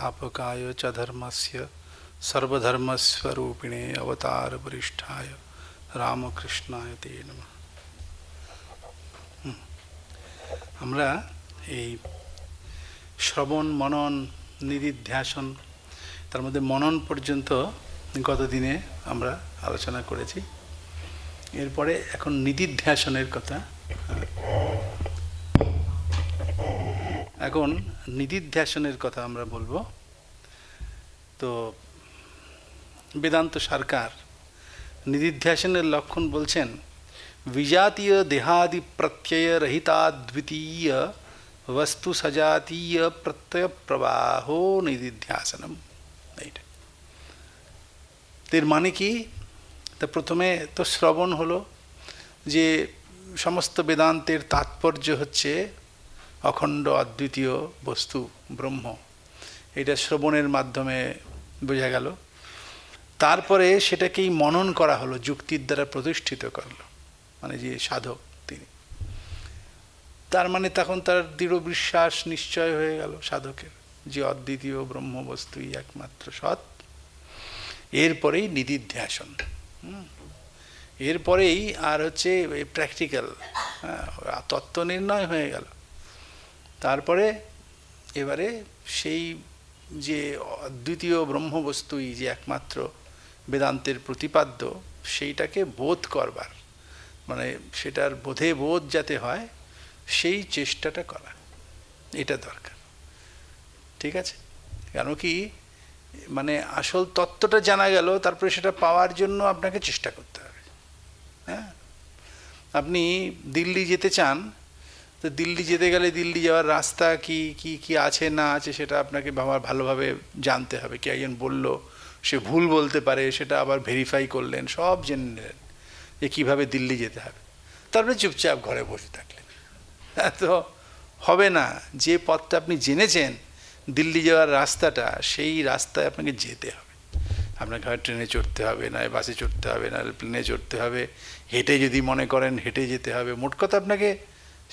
संस्थापकाय च धर्मस्य सर्वधर्मस्वरूपिणे अवतार वरिष्ठाय रामकृष्णाय ते नमः। আমরা এই শ্রবণ মনন নিদিধ্যাসন, তার মধ্যে মনন পর্যন্ত গত দিনে আমরা আলোচনা করেছি। এরপরে এখন নিদিধ্যাসনের কথা। এখন নিদিধ্যাসনের কথা আমরা বলবো। তো বেদান্ত সরকার নিদিধ্যাসনের লক্ষণ বলছেন, विजातीय देहादि प्रत्यय रहिताद्वितीय वस्तु सजातीय प्रत्यय प्रवाहो निदिध्यासनम। এর মানে কি? তা প্রথমে তো শ্রবণ হলো, যে সমস্ত বেদান্তের তাৎপর্য হচ্ছে অখণ্ড অদ্বিতীয় বস্তু ব্রহ্ম, এটা শ্রবণের মাধ্যমে বোঝা গেল। তারপরে সেটাকেই মনন করা হলো, যুক্তির দ্বারা প্রতিষ্ঠিত করলো, মানে যে সাধক তিনি, তার মানে তখন তার দৃঢ় বিশ্বাস নিশ্চয় হয়ে গেল সাধকের যে অদ্বিতীয় ব্রহ্ম বস্তুই একমাত্র সৎ। এরপরেই নিদিধ্যাসন, এরপরেই আর হচ্ছে প্র্যাকটিক্যাল তত্ত্ব নির্ণয় হয়ে গেল। তারপরে এবারে সেই যে অদ্বিতীয় ব্রহ্ম বস্তুই যে একমাত্র বেদান্তের প্রতিপাদ্য, সেইটাকে বোধ করবার, মানে সেটার বোধে বোধ যাতে হয় সেই চেষ্টাটা করা, এটা দরকার। ঠিক আছে? কেন কি, মানে আসল তত্ত্বটা জানা গেল, তারপরে সেটা পাওয়ার জন্য আপনাকে চেষ্টা করতে হবে। হ্যাঁ, আপনি দিল্লি যেতে চান, তো দিল্লি যেতে গেলে দিল্লি যাওয়ার রাস্তা কি কি কি আছে না আছে সেটা আপনাকে ভালোভাবে জানতে হবে। কে একজন বলল, সে ভুল বলতে পারে, সেটা আবার ভেরিফাই করলেন, সব জেনে নিলেন যে কীভাবে দিল্লি যেতে হবে। তারপরে চুপচাপ ঘরে বসে থাকলেন, তো হবে না। যে পথটা আপনি জেনেছেন দিল্লি যাওয়ার রাস্তাটা, সেই রাস্তায় আপনাকে যেতে হবে। আপনাকে হয় ট্রেনে চড়তে হবে, না বাসে চড়তে হবে, না প্লেনে চড়তে হবে, হেঁটে যদি মনে করেন হেঁটে যেতে হবে। মোট কথা আপনাকে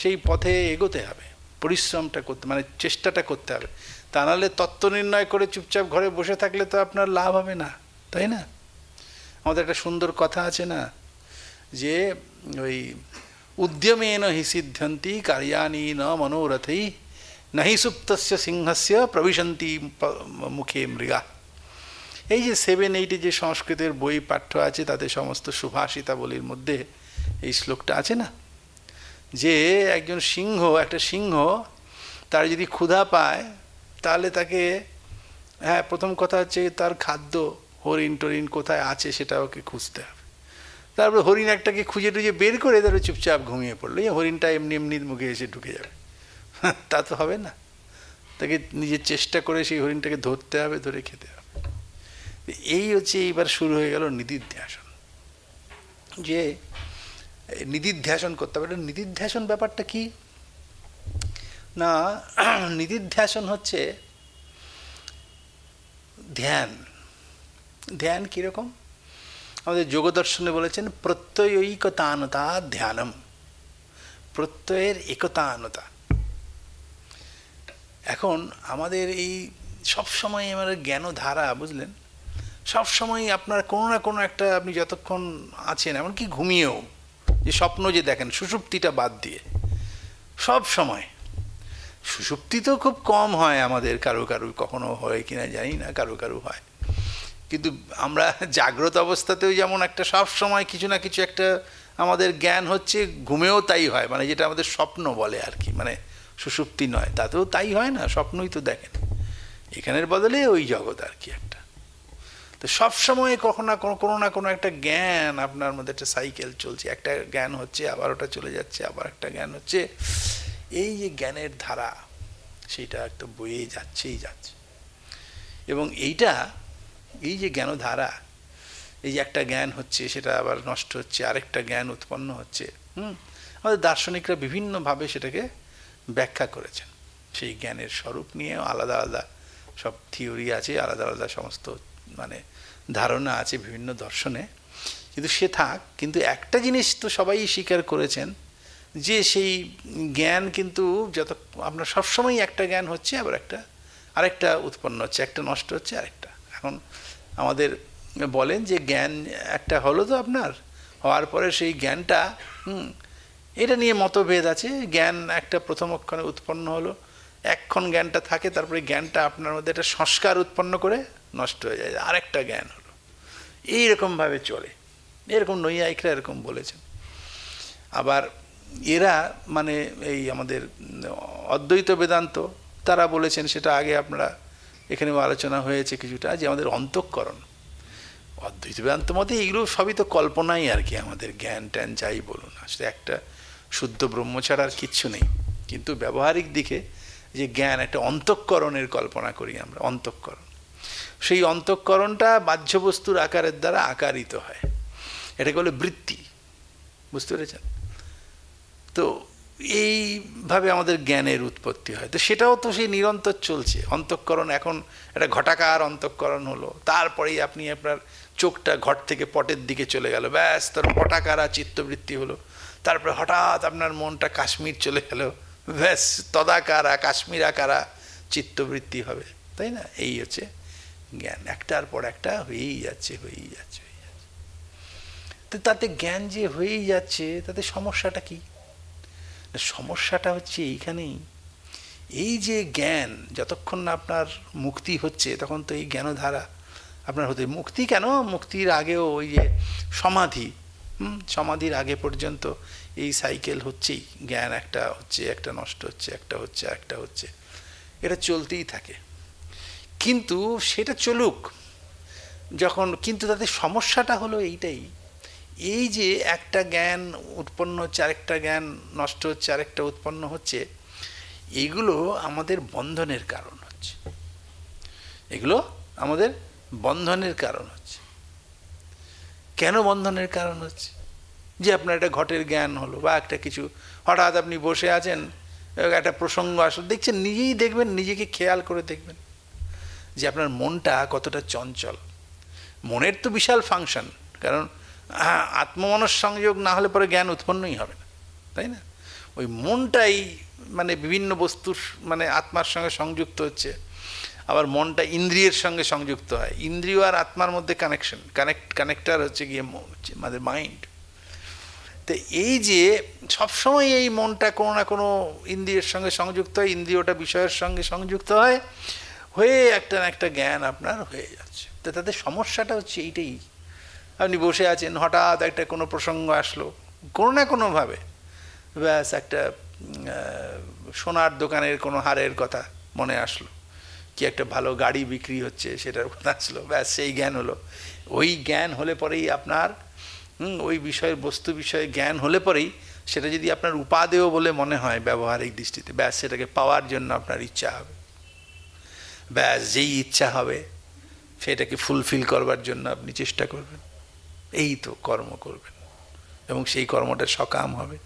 সেই পথে এগোতে হবে, পরিশ্রমটা করতে, মানে চেষ্টাটা করতে হবে। তা নাহলে তত্ত্ব নির্ণয় করে চুপচাপ ঘরে বসে থাকলে তো আপনার লাভ হবে না, তাই না? আমাদের একটা সুন্দর কথা আছে না, যে ওই উদ্যমেন হি সিদ্ধ্যন্তি কার্যানি ন মনোরথৈ নাহি সুপ্তস্য সিংহস্য প্রবিশন্তি মুখে মৃগা। এই যে 7-8 যে সংস্কৃতের বই পাঠ্য আছে, তাদের সমস্ত সুভাষিতাবলীর মধ্যে এই শ্লোকটা আছে না, যে একজন সিংহ, একটা সিংহ, তার যদি ক্ষুধা পায় তাহলে তাকে, হ্যাঁ, প্রথম কথা হচ্ছে তার খাদ্য হরিণ টরিণ কোথায় আছে সেটা ওকে খুঁজতে হবে। তারপরে হরিণ একটাকে খুঁজে টুজে বের করে তারপরে চুপচাপ ঘুমিয়ে পড়লো। এই হরিণটা এমনি এমনি মুখে এসে ঢুকে যাবে, তা তো হবে না। তাকে নিজের চেষ্টা করে সেই হরিণটাকে ধরতে হবে, ধরে খেতে হবে। এই হচ্ছে এইবার শুরু হয়ে গেল নিদিধ্যাসন, যে নিদিধ্যাসন করতে হবে। নিদিধ্যাসন ব্যাপারটা কি না, নিদিধ্যাসন হচ্ছে ধ্যান। ধ্যান কীরকম? আমাদের যোগদর্শনে বলেছেন প্রত্যয়ৈকতানতা ধ্যানম, প্রত্যয়ের একতানতা। এখন আমাদের এই সবসময় আমাদের জ্ঞানধারা, বুঝলেন, সবসময় আপনার কোনো না কোনো একটা, আপনি যতক্ষণ আছেন, এমনকি ঘুমিয়েও, যে স্বপ্ন যে দেখেন, সুষুপ্তিটা বাদ দিয়ে, সব সময়, সুষুপ্তি তো খুব কম হয় আমাদের, কারো কারো কখনো হয় কিনা জানি না, কারো কারো হয়, কিন্তু আমরা জাগ্রত অবস্থাতেও যেমন একটা সব সময় কিছু না কিছু একটা আমাদের জ্ঞান হচ্ছে, ঘুমেও তাই হয়, মানে যেটা আমাদের স্বপ্ন বলে আর কি, মানে সুষুপ্তি নয়, তাতেও তাই হয় না, স্বপ্নই তো দেখেন, এখানের বদলে ওই জগৎ আর কি একটা। তো সবসময় কখনো না কোনো একটা জ্ঞান আপনার মধ্যে, একটা সাইকেল চলছে, একটা জ্ঞান হচ্ছে, আবার ওটা চলে যাচ্ছে, আবার একটা জ্ঞান হচ্ছে, এই যে জ্ঞানের ধারা, সেইটা একটা বয়ে যাচ্ছেই যাচ্ছে। এবং এইটা, এই যে জ্ঞানধারা, এই যে একটা জ্ঞান হচ্ছে, সেটা আবার নষ্ট হচ্ছে, আরেকটা জ্ঞান উৎপন্ন হচ্ছে। আমাদের দার্শনিকরা বিভিন্নভাবে সেটাকে ব্যাখ্যা করেছেন। সেই জ্ঞানের স্বরূপ নিয়ে আলাদা আলাদা সব থিওরি আছে, আলাদা আলাদা সমস্ত মানে ধারণা আছে বিভিন্ন দর্শনে। কিন্তু সে থাক, কিন্তু একটা জিনিস তো সবাই স্বীকার করেছেন, যে সেই জ্ঞান কিন্তু যত আপনার সবসময় একটা জ্ঞান হচ্ছে, আবার একটা আরেকটা উৎপন্ন হচ্ছে, একটা নষ্ট হচ্ছে আরেকটা। এখন আমাদের বলেন যে জ্ঞান একটা হলো তো আপনার, হওয়ার পরে সেই জ্ঞানটা এটা নিয়ে মতভেদ আছে। জ্ঞান একটা প্রথমক্ষণে উৎপন্ন হলো, এক্ষণ জ্ঞানটা থাকে, তারপরে জ্ঞানটা আপনার মধ্যে একটা সংস্কার উৎপন্ন করে নষ্ট হয়ে যায়, আরেকটা জ্ঞান হলো। এইরকমভাবে চলে, এরকম নৈয়ায়িকরা এরকম বলেছেন। আবার এরা মানে এই আমাদের অদ্বৈত বেদান্ত তারা বলেছেন, সেটা আগে আপনারা এখানে আলোচনা হয়েছে কিছুটা, যে আমাদের অন্তঃকরণ, অদ্বৈত বেদান্ত মতে এগুলো সবই তো কল্পনাই আর কি, আমাদের জ্ঞান ট্যান যাই বলুন, আসলে একটা শুদ্ধ ব্রহ্ম ছাড়া আর কিচ্ছু নেই। কিন্তু ব্যবহারিক দিকে যে জ্ঞান, একটা অন্তঃকরণের কল্পনা করি আমরা, অন্তঃকরণ, সেই অন্তঃকরণটা বাহ্য বস্তুর আকারের দ্বারা আকারিত হয়, এটাকে বলে বৃত্তি, বুঝতে পেরেছেন? তো এইভাবে আমাদের জ্ঞানের উৎপত্তি হয়। তো সেটাও তো সেই নিরন্তর চলছে অন্তঃকরণ। এখন একটা ঘটাকার অন্তঃকরণ হলো, তারপরেই আপনি আপনার চোখটা ঘট থেকে পটের দিকে চলে গেল, ব্যাস তার পটাকারা চিত্তবৃত্তি হলো। তারপরে হঠাৎ আপনার মনটা কাশ্মীর চলে গেল, ব্যাস তদাকারা কাশ্মীরাকারা চিত্তবৃত্তি হবে, তাই না? এই হচ্ছে জ্ঞান, একটার পর একটা হয়েই যাচ্ছে, হয়েই যাচ্ছে, হয়েই যাচ্ছে। তো তাতে জ্ঞান যে হয়েই যাচ্ছে, তাতে সমস্যাটা কি? সমস্যাটা হচ্ছে এইখানেই, এই যে জ্ঞান যতক্ষণ না আপনার মুক্তি হচ্ছে, তখন তো এই জ্ঞানধারা আপনার হতে, মুক্তি কেন, মুক্তির আগেও ওই যে সমাধি, সমাধির আগে পর্যন্ত এই সাইকেল হচ্ছেই, জ্ঞান একটা হচ্ছে, একটা নষ্ট হচ্ছে, একটা হচ্ছে, একটা হচ্ছে, এটা চলতেই থাকে। কিন্তু সেটা চলুক যখন, কিন্তু তাতে সমস্যাটা হলো এইটাই, এই যে একটা জ্ঞান উৎপন্ন হচ্ছে, আরেকটা জ্ঞান নষ্ট হচ্ছে, আরেকটা উৎপন্ন হচ্ছে, এইগুলো আমাদের বন্ধনের কারণ হচ্ছে, এগুলো আমাদের বন্ধনের কারণ হচ্ছে। কেন বন্ধনের কারণ হচ্ছে? যে আপনার একটা ঘটের জ্ঞান হলো, বা একটা কিছু হঠাৎ আপনি বসে আছেন, একটা প্রসঙ্গ আসলে দেখছেন, নিজেই দেখবেন, নিজেকে খেয়াল করে দেখবেন যে আপনার মনটা কতটা চঞ্চল। মনের তো বিশাল ফাংশন, কারণ আত্মমনস সংযোগ না হলে পরে জ্ঞান উৎপন্নই হবে না, তাই না? ওই মনটাই মানে বিভিন্ন বস্তুর মানে আত্মার সঙ্গে সংযুক্ত হচ্ছে, আবার মনটা ইন্দ্রিয়ের সঙ্গে সংযুক্ত হয়, ইন্দ্রিয় আর আত্মার মধ্যে কানেকশন, কানেক্টার হচ্ছে গিয়ে আমাদের মাইন্ড। তো এই যে সবসময় এই মনটা কোনো না কোনো ইন্দ্রিয়ের সঙ্গে সংযুক্ত হয়, ইন্দ্রিয়টা বিষয়ের সঙ্গে সংযুক্ত হয়, হয়ে একটা না একটা জ্ঞান আপনার হয়ে যাচ্ছে। তো তাদের সমস্যাটা হচ্ছে এইটাই, আপনি বসে আছেন, হঠাৎ একটা কোনো প্রসঙ্গ আসলো কোনো না কোনোভাবে, ব্যাস একটা সোনার দোকানের কোনো হারের কথা মনে আসলো, কি একটা ভালো গাড়ি বিক্রি হচ্ছে সেটার কথা আসলো, ব্যাস সেই জ্ঞান হলো। ওই জ্ঞান হলে পরেই আপনার ওই বিষয়ের বস্তু বিষয়ে জ্ঞান হলে পরেই সেটা যদি আপনার উপাদেয় বলে মনে হয় ব্যবহারিক দৃষ্টিতে, ব্যাস সেটাকে পাওয়ার জন্য আপনার ইচ্ছা হবে, ব্যাস যেই ইচ্ছা হবে সেটাকে ফুলফিল করবার জন্য আপনি চেষ্টা করবেন, এই তো কর্ম করবেন, এবং সেই কর্মটা সকাম হবে,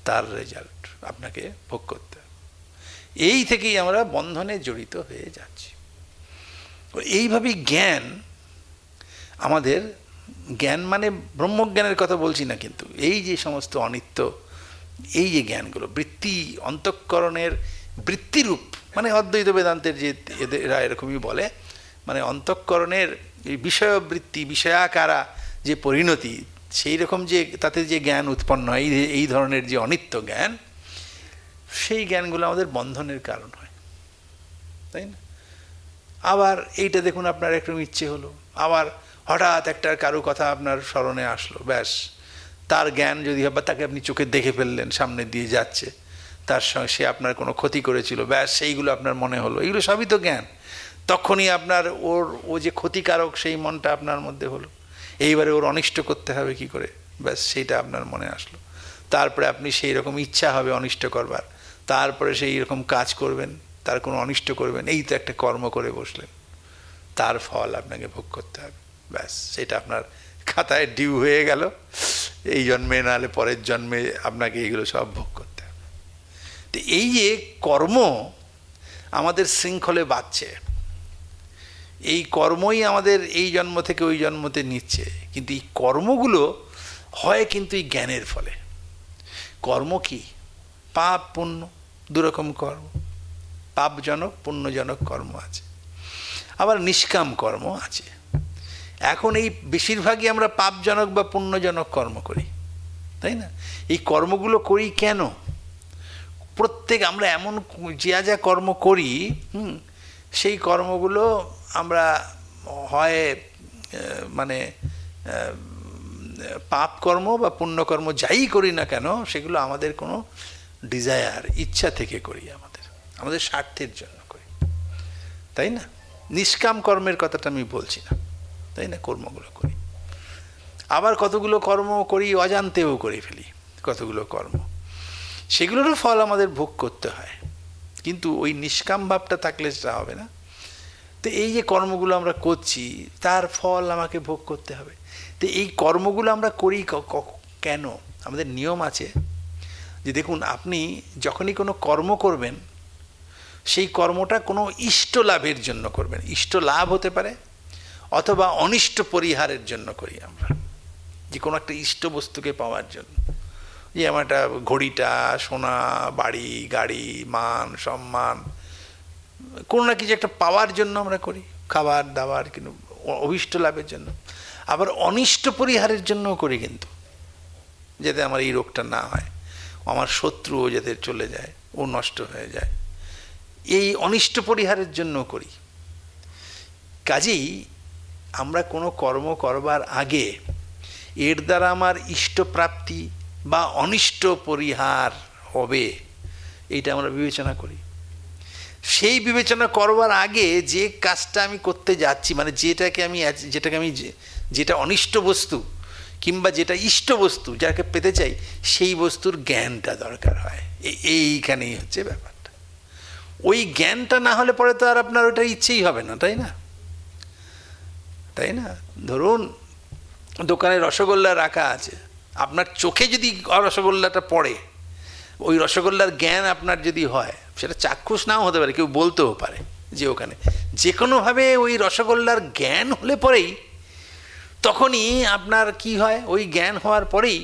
তার রেজাল্ট আপনাকে ভোগ করতে হবে। এই থেকেই আমরা বন্ধনে জড়িত হয়ে যাচ্ছি। এইভাবেই জ্ঞান আমাদের, জ্ঞান মানে ব্রহ্মজ্ঞানের কথা বলছি না, কিন্তু এই যে সমস্ত অনিত্য, এই যে জ্ঞানগুলো বৃত্তি, অন্তঃকরণের বৃত্তিরূপ, মানে অদ্বৈত বেদান্তের যে এরা এরকমই বলে, মানে অন্তঃকরণের এই বিষয়বৃত্তি, বিষয়াকারা যে পরিণতি, সেই রকম যে তাতে যে জ্ঞান উৎপন্ন হয়, এই ধরনের যে অনিত্য জ্ঞান, সেই জ্ঞানগুলো আমাদের বন্ধনের কারণ হয়, তাই না? আবার এইটা দেখুন, আপনার একরকম ইচ্ছে হলো, আবার হঠাৎ একটা কারো কথা আপনার স্মরণে আসলো, ব্যাস তার জ্ঞান যদি হয়, বা তাকে আপনি চোখে দেখে ফেললেন সামনে দিয়ে যাচ্ছে, তার সঙ্গে সে আপনার কোনো ক্ষতি করেছিল, ব্যাস সেইগুলো আপনার মনে হলো, এগুলো সবই তো জ্ঞান। তখনই আপনার ও যে ক্ষতিকারক সেই মনটা আপনার মধ্যে হলো, এইবারে ওর অনিষ্ট করতে হবে কি করে, ব্যাস সেইটা আপনার মনে আসলো। তারপরে আপনি সেই রকম ইচ্ছা হবে অনিষ্ট করবার, তারপরে সেই রকম কাজ করবেন, তার কোনো অনিষ্ট করবেন, এই তো একটা কর্ম করে বসলেন, তার ফল আপনাকে ভোগ করতে হবে, ব্যাস সেটা আপনার খাতায় ডিউ হয়ে গেল, এই জন্মে নাহলে পরের জন্মে আপনাকে এইগুলো সব ভোগ করতে হবে। তো এই যে কর্ম আমাদের শৃঙ্খলে বাঁধছে, এই কর্মই আমাদের এই জন্ম থেকে ওই জন্মতে নিচ্ছে, কিন্তু এই কর্মগুলো হয় কিন্তু এই জ্ঞানের ফলে। কর্ম কি? পাপ পুণ্য, দুরকম কর্ম, পাপজনক পুণ্যজনক কর্ম আছে, আবার নিষ্কাম কর্ম আছে। এখন এই বেশিরভাগই আমরা পাপজনক বা পুণ্যজনক কর্ম করি, তাই না? এই কর্মগুলো করি কেন? প্রত্যেক আমরা এমন যা যা কর্ম করি, সেই কর্মগুলো আমরা হয় মানে পাপ কর্ম বা পুণ্যকর্ম যাই করি না কেন, সেগুলো আমাদের কোনো ডিজায়ার, ইচ্ছা থেকে করি, আমাদের স্বার্থের জন্য করি, তাই না? নিষ্কাম কর্মের কথাটা আমি বলছি না, তাই না? কর্মগুলো করি। আবার কতগুলো কর্ম করি অজান্তেও করে ফেলি, কতগুলো কর্ম, সেগুলোরও ফল আমাদের ভোগ করতে হয়, কিন্তু ওই নিষ্কাম ভাবটা থাকলে সেটা হবে না। তো এই যে কর্মগুলো আমরা করছি, তার ফল আমাকে ভোগ করতে হবে। তো এই কর্মগুলো আমরা করি কেন? আমাদের নিয়ম আছে যে দেখুন, আপনি যখনই কোনো কর্ম করবেন, সেই কর্মটা কোনো ইষ্ট লাভের জন্য করবেন। ইষ্ট লাভ হতে পারে, অথবা অনিষ্ট পরিহারের জন্য করি আমরা, যে কোনো একটা ইষ্ট বস্তুকে পাওয়ার জন্য। যে আমার একটা ঘড়িটা, সোনা, বাড়ি, গাড়ি, মান সম্মান, কোনো না কিছু একটা পাওয়ার জন্য আমরা করি, খাবার দাবার, কিন্তু অভিষ্ট লাভের জন্য। আবার অনিষ্ট পরিহারের জন্যও করি, কিন্তু যাতে আমার এই রোগটা না হয়, আমার শত্রুও যাতে চলে যায়, ও নষ্ট হয়ে যায়, এই অনিষ্ট পরিহারের জন্য করি। কাজেই আমরা কোনো কর্ম করবার আগে এর দ্বারা আমার ইষ্টপ্রাপ্তি বা অনিষ্ট পরিহার হবে, এইটা আমরা বিবেচনা করি। সেই বিবেচনা করবার আগে যে কাজটা আমি করতে যাচ্ছি, মানে যেটা অনিষ্ট বস্তু কিংবা যেটা ইষ্ট বস্তু, যাকে পেতে চাই, সেই বস্তুর জ্ঞানটা দরকার হয়। এইখানেই হচ্ছে ব্যাপারটা। ওই জ্ঞানটা না হলে পরে তো আর আপনার ওটা ইচ্ছেই হবে না, তাই না? তাই না? ধরুন দোকানে রসগোল্লা রাখা আছে, আপনার চোখে যদি রসগোল্লাটা পড়ে, ওই রসগোল্লার জ্ঞান আপনার যদি হয়, সেটা চাক্ষুষ নাও হতে পারে, কেউ বলতেও পারে যে ওখানে, যে কোনোভাবে ওই রসগোল্লার জ্ঞান হলে পরেই, তখনই আপনার কি হয়, ওই জ্ঞান হওয়ার পরেই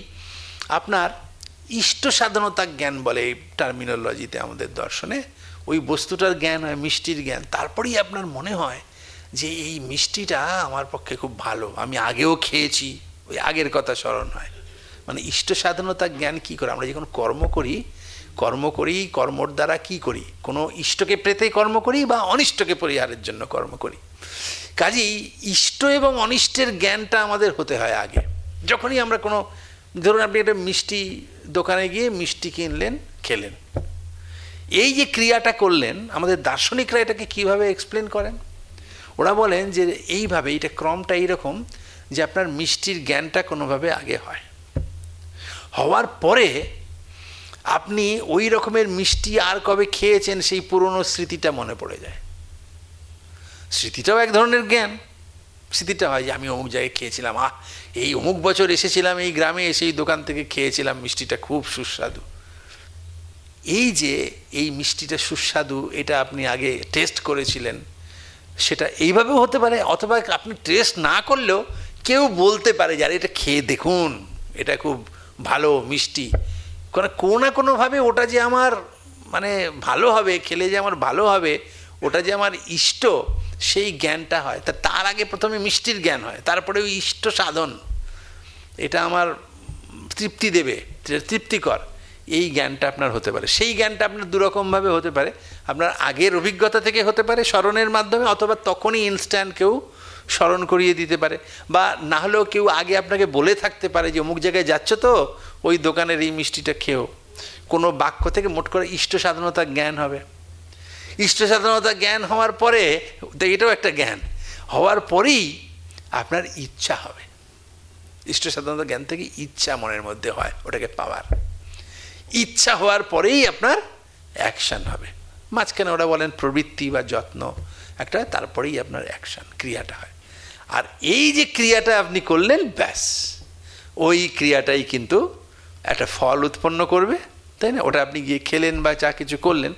আপনার ইষ্ট সাধনতা জ্ঞান বলে এই টার্মিনোলজিতে, আমাদের দর্শনে ওই বস্তুটার জ্ঞান হয়, মিষ্টির জ্ঞান। তারপরেই আপনার মনে হয় যে এই মিষ্টিটা আমার পক্ষে খুব ভালো, আমি আগেও খেয়েছি, ওই আগের কথা স্মরণ হয়। মানে ইষ্ট সাধনতা জ্ঞান কী করে? আমরা যখন কর্ম করি, কর্মর দ্বারা কি করি? কোনো ইষ্টকে পেতে কর্ম করি বা অনিষ্টকে পরিহারের জন্য কর্ম করি। কাজেই ইষ্ট এবং অনিষ্টের জ্ঞানটা আমাদের হতে হয় আগে। যখনই আমরা কোনো, ধরুন আপনি একটা মিষ্টি দোকানে গিয়ে মিষ্টি কিনলেন, খেলেন, এই যে ক্রিয়াটা করলেন, আমাদের দার্শনিকরা এটাকে কীভাবে এক্সপ্লেন করেন? ওরা বলেন যে এইভাবে, এইটা ক্রমটা এইরকম যে আপনার মিষ্টির জ্ঞানটা কোনোভাবে আগে হয়, হওয়ার পরে আপনি ওই রকমের মিষ্টি আর কবে খেয়েছেন সেই পুরনো স্মৃতিটা মনে পড়ে যায়। স্মৃতিটাও এক ধরনের জ্ঞান। স্মৃতিটা হয় যে আমি অমুক জায়গায় খেয়েছিলাম, এই অমুক বছর এসেছিলাম এই গ্রামে, এসে এই দোকান থেকে খেয়েছিলাম, মিষ্টিটা খুব সুস্বাদু। এই যে এই মিষ্টিটা সুস্বাদু, এটা আপনি আগে টেস্ট করেছিলেন, সেটা এইভাবেও হতে পারে। অথবা আপনি টেস্ট না করলেও কেউ বলতে পারে যে আরে এটা খেয়ে দেখুন, এটা খুব ভালো মিষ্টি, কারণ কোনো না কোনোভাবে ওটা যে আমার মানে ভালো হবে, খেলে যে আমার ভালো হবে, ওটা যে আমার ইষ্ট, সেই জ্ঞানটা হয়। তার আগে প্রথমে মিষ্টির জ্ঞান হয়, তারপরে ওই ইষ্ট সাধন, এটা আমার তৃপ্তি দেবে, তৃপ্তিকর, এই জ্ঞানটা আপনার হতে পারে। সেই জ্ঞানটা আপনার দুরকমভাবে হতে পারে। আপনার আগের অভিজ্ঞতা থেকে হতে পারে স্মরণের মাধ্যমে, অথবা তখনই ইনস্ট্যান্ট কেউ স্মরণ করিয়ে দিতে পারে, বা না হলেও কেউ আগে আপনাকে বলে থাকতে পারে যে অমুক জায়গায় যাচ্ছ তো ওই দোকানের এই মিষ্টিটা খেও। কোনো বাক্য থেকে মোট করে ইষ্ট সাধনতা জ্ঞান হবে। ইষ্ট সাধনতা জ্ঞান হওয়ার পরে, এটাও একটা জ্ঞান, হওয়ার পরেই আপনার ইচ্ছা হবে। ইষ্ট সাধনতা জ্ঞান থেকে ইচ্ছা মনের মধ্যে হয় ওটাকে পাওয়ার। ইচ্ছা হওয়ার পরেই আপনার অ্যাকশান হবে। মাঝখানে ওরা বলেন প্রবৃত্তি বা যত্ন একটা, তারপরেই আপনার অ্যাকশান, ক্রিয়াটা হয়। আর এই যে ক্রিয়াটা আপনি করলেন, ব্যাস ওই ক্রিয়াটাই কিন্তু একটা ফল উৎপন্ন করবে, তাই না? ওটা আপনি গিয়ে খেলেন বা যা কিছু করলেন,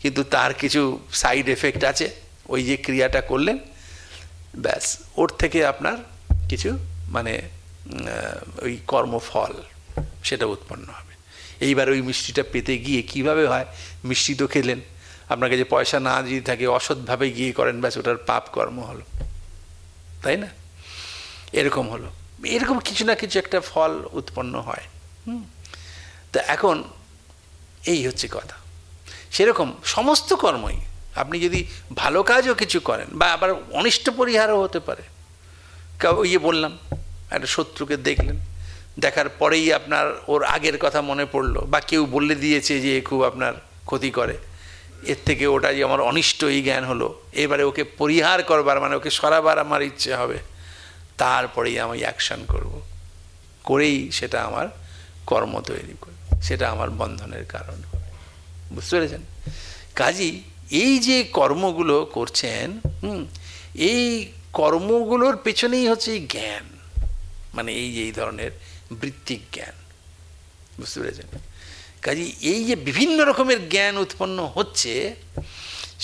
কিন্তু তার কিছু সাইড এফেক্ট আছে। ওই যে ক্রিয়াটা করলেন, ব্যাস ওর থেকে আপনার কিছু মানে ওই কর্মফল সেটা উৎপন্ন হবে। এইবার ওই মিষ্টিটা পেতে গিয়ে কিভাবে হয়, মিষ্টি তো খেলেন, আপনার কাছে পয়সা না যদি থাকে অসৎভাবে গিয়ে করেন, ব্যাস ওটার পাপ কর্ম হলো, তাই না? এরকম হলো, এরকম কিছু না কিছু একটা ফল উৎপন্ন হয়। তা এখন এই হচ্ছে কথা। সেরকম সমস্ত কর্মই, আপনি যদি ভালো কাজও কিছু করেন বা আবার অনিষ্ট পরিহারও হতে পারে। ওই যে বললাম, একটা শত্রুকে দেখলেন, দেখার পরেই আপনার ওর আগের কথা মনে পড়লো, বা কেউ বলে দিয়েছে যে খুব আপনার ক্ষতি করে, এর থেকে ওটা যে আমার অনিষ্ট এই জ্ঞান হলো, এবারে ওকে পরিহার করবার মানে ওকে সরাবার আমার ইচ্ছে হবে, তারপরেই আমি অ্যাকশন করব, করেই সেটা আমার কর্ম তৈরি করবে, সেটা আমার বন্ধনের কারণ হবে। বুঝতে পেরেছেন? কাজেই এই যে কর্মগুলো করছেন, এই কর্মগুলোর পেছনেই হচ্ছে এই জ্ঞান, মানে এই যে এই ধরনের বৃত্তিক জ্ঞান। বুঝতে পেরেছেন? কাজেই এই যে বিভিন্ন রকমের জ্ঞান উৎপন্ন হচ্ছে,